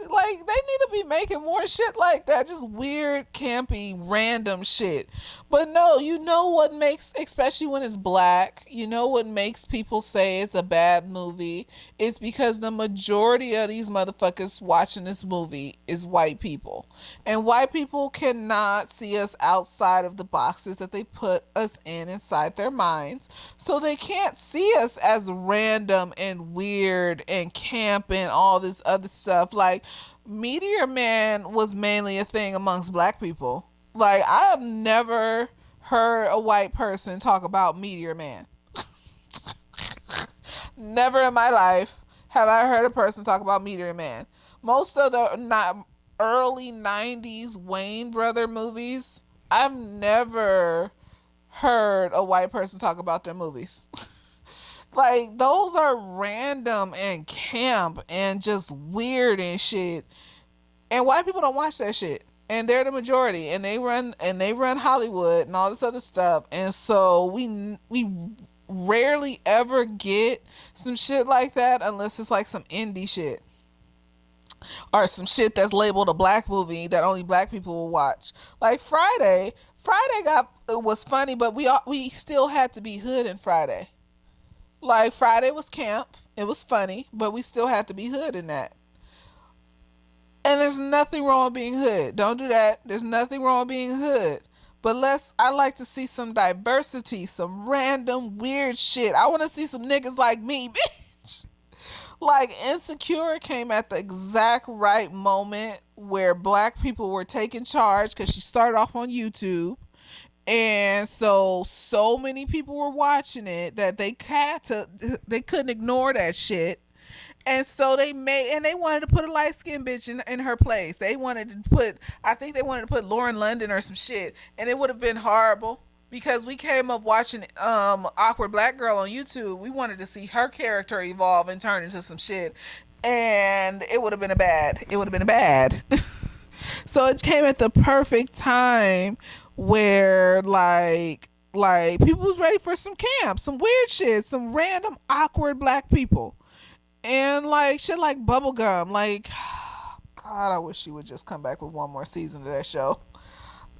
like they need to be making more shit like that. Just weird, campy, random shit. But no, you know what makes, especially when it's black, you know what makes people say it's a bad movie? It's because the majority of these motherfuckers watching this movie is white people. And white people cannot see us outside of the boxes that they put us in inside their minds. So they can't see us as random and weird and camp and all this other stuff. Like, Meteor Man was mainly a thing amongst black people. Like, I have never heard a white person talk about Meteor Man. Never in my life have I heard a person talk about Meteor Man. Most of the not early '90s Wayne brother movies, I've never heard a white person talk about their movies. Like those are random and camp and just weird and shit. And white people don't watch that shit. And they're the majority, and they run Hollywood and all this other stuff. And so we rarely ever get some shit like that unless it's like some indie shit or some shit that's labeled a black movie that only black people will watch. Like Friday got it was funny, but we still had to be hood in Friday. Like Friday was camp, it was funny, but we still had to be hood in that. And there's nothing wrong with being hood. Don't do that. There's nothing wrong with being hood. But I like to see some diversity, some random weird shit. I want to see some niggas like me, bitch. Like Insecure came at the exact right moment where black people were taking charge because she started off on YouTube. And so many people were watching it that they couldn't ignore that shit. And so they wanted to put a light skinned bitch in her place. I think they wanted to put Lauren London or some shit. And it would have been horrible because we came up watching Awkward Black Girl on YouTube. We wanted to see her character evolve and turn into some shit. And it would have been a bad. It would have been a bad. So it came at the perfect time where people was ready for some camp, some weird shit, some random awkward black people. And like shit like bubblegum, like God, I wish she would just come back with one more season of that show.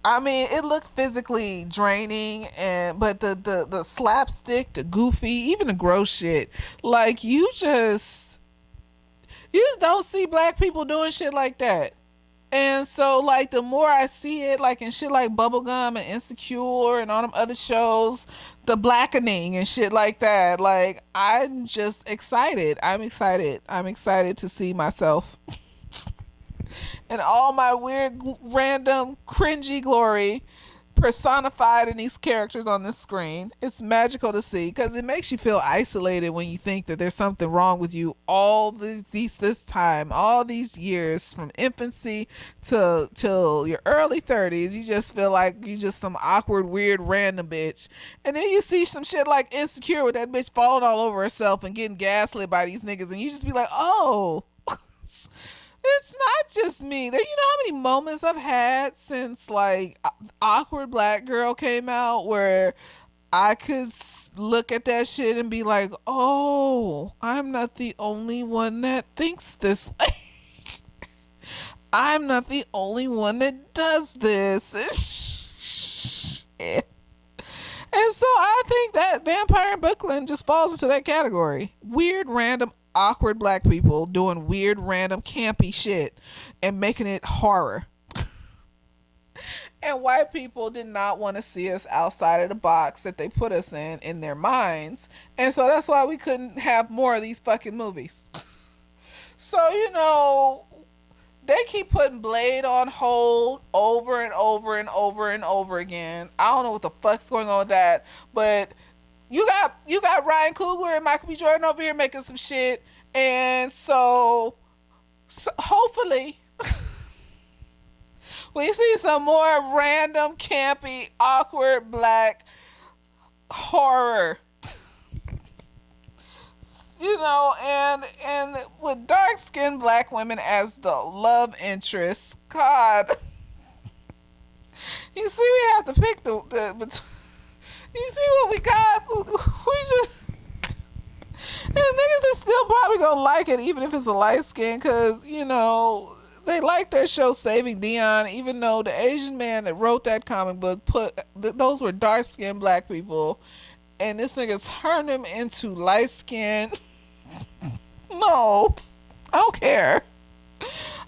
I mean, it looked physically draining, and but the slapstick, the goofy, even the gross shit, like you just don't see black people doing shit like that. And so, like, the more I see it, like in shit like Bubblegum and Insecure and all them other shows, the blackening and shit like that, like, I'm just excited. I'm excited. I'm excited to see myself and all my weird, random, cringy glory personified in these characters on the screen. It's magical to see because it makes you feel isolated when you think that there's something wrong with you this time, all these years from infancy to till your early 30s. You just feel like you just some awkward, weird, random bitch. And then you see some shit like Insecure with that bitch falling all over herself and getting gaslit by these niggas, and you just be like, oh. It's not just me. You know how many moments I've had since like Awkward Black Girl came out where I could look at that shit and be like, oh, I'm not the only one that thinks this way. I'm not the only one that does this. And so I think that Vampire in Brooklyn just falls into that category. Weird, random, awkward black people doing weird, random, campy shit and making it horror. And white people did not want to see us outside of the box that they put us in their minds. And so that's why we couldn't have more of these fucking movies. So, they keep putting Blade on hold over and over and over and over again. I don't know what the fuck's going on with that, but you got Ryan Coogler and Michael B. Jordan over here making some shit, and so hopefully we see some more random, campy, awkward black horror. And with dark skinned black women as the love interests, God, you see, we have to pick the you see what we got? We just and niggas is still probably gonna like it even if it's a light skin, cause they like that show Saving Dion, even though the Asian man that wrote that comic book those were dark skinned black people, and this nigga turned them into light skin. No, I don't care.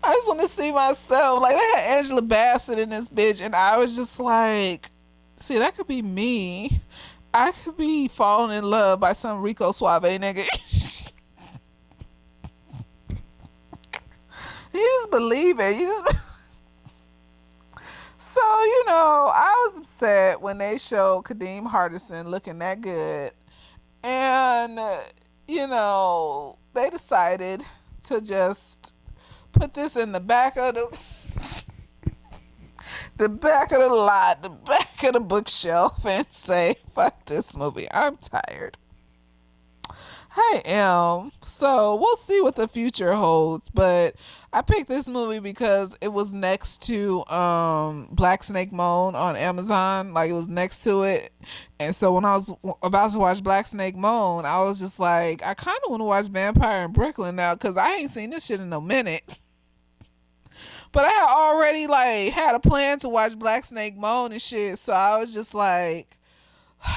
I just want to see myself. Like, they had Angela Bassett in this bitch, and I was just like, see, that could be me. I could be falling in love by some Rico Suave nigga. You just believe it. So, I was upset when they showed Kadeem Hardison looking that good. And, they decided to just put this in the back of the back of the lot, the back of the bookshelf, and say, fuck this movie. I'm tired. I am. So we'll see what the future holds. But I picked this movie because it was next to Black Snake Moan on Amazon. Like, it was next to it. And so when I was about to watch Black Snake Moan, I was just like, I kind of want to watch Vampire in Brooklyn now, because I ain't seen this shit in a minute. But I had already like had a plan to watch Black Snake Moan and shit. So I was just like,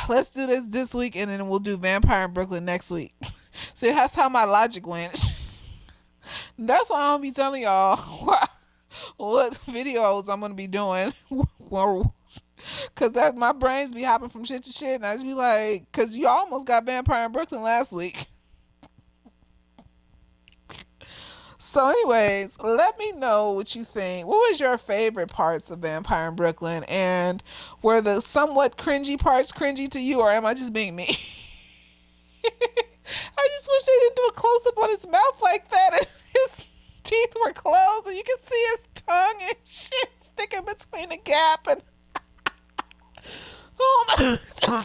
let's do this week, and then we'll do Vampire in Brooklyn next week. See, that's how my logic went. That's why I'm gonna be telling y'all what videos I'm gonna be doing. Cause that's my brains be hopping from shit to shit, and I just be like, cause you almost got Vampire in Brooklyn last week. So anyways, let me know what you think. What was your favorite parts of Vampire in Brooklyn? And were the somewhat cringy parts cringy to you, or am I just being me? I just wish they didn't do a close-up on his mouth like that, and his teeth were closed, and you can see his tongue and shit sticking between the gap. And oh my.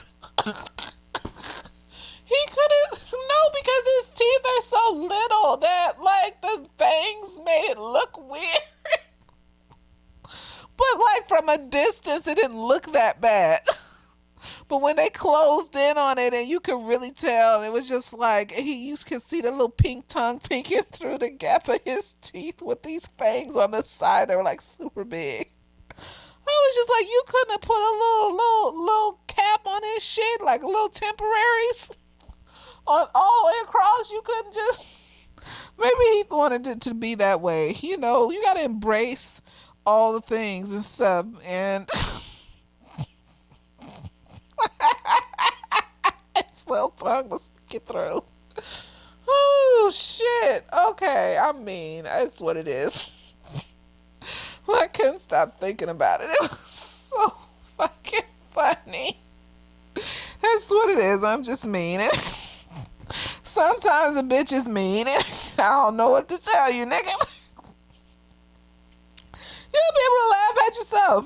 He couldn't, no, because his teeth are so little that, like, the fangs made it look weird. But, like, from a distance, it didn't look that bad. But when they closed in on it, and you could really tell, it was just like, you could see the little pink tongue peeking through the gap of his teeth with these fangs on the side. They were, like, super big. I was just like, you couldn't have put a little cap on his shit, like a little temporaries on all the way across. You couldn't just, maybe he wanted it to be that way. You gotta embrace all the things and stuff. And his little tongue was speaking through. Oh shit. Okay, I mean, it's what it is. I couldn't stop thinking about it. It was so fucking funny. That's what it is. I'm just mean. Sometimes a bitch is mean, and I don't know what to tell you, nigga. You'll be able to laugh at yourself,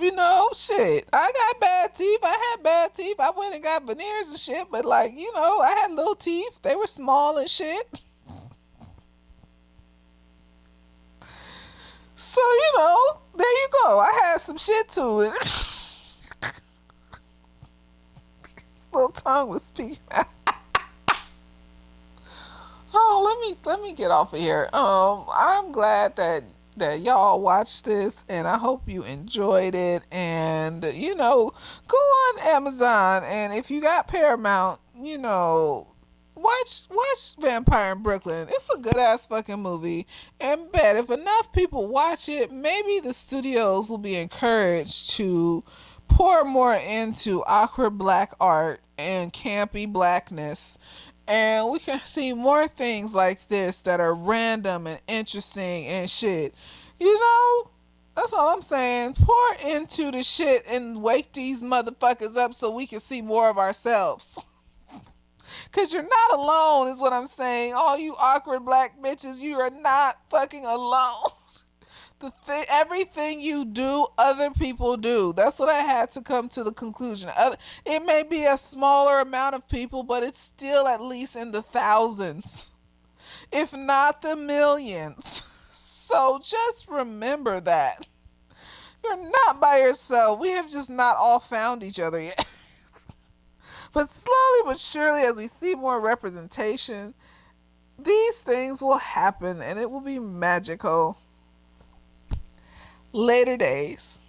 shit. I got bad teeth. I had bad teeth. I went and got veneers and shit, but like, I had little teeth. They were small and shit. So, there you go. I had some shit to it. His little tongue was speaking. Oh, let me get off of here. I'm glad that y'all watched this, and I hope you enjoyed it. And go on Amazon, and if you got Paramount, watch Vampire in Brooklyn. It's a good ass fucking movie, and bet if enough people watch it, maybe the studios will be encouraged to pour more into awkward black art and campy blackness. And we can see more things like this that are random and interesting and shit. That's all I'm saying. Pour into the shit and wake these motherfuckers up so we can see more of ourselves. Because you're not alone is what I'm saying. All you awkward black bitches, you are not fucking alone. Everything you do, other people do. That's what I had to come to the conclusion. It may be a smaller amount of people, but it's still at least in the thousands, if not the millions. So just remember that. You're not by yourself. We have just not all found each other yet. But slowly but surely, as we see more representation, these things will happen, and it will be magical. Later days.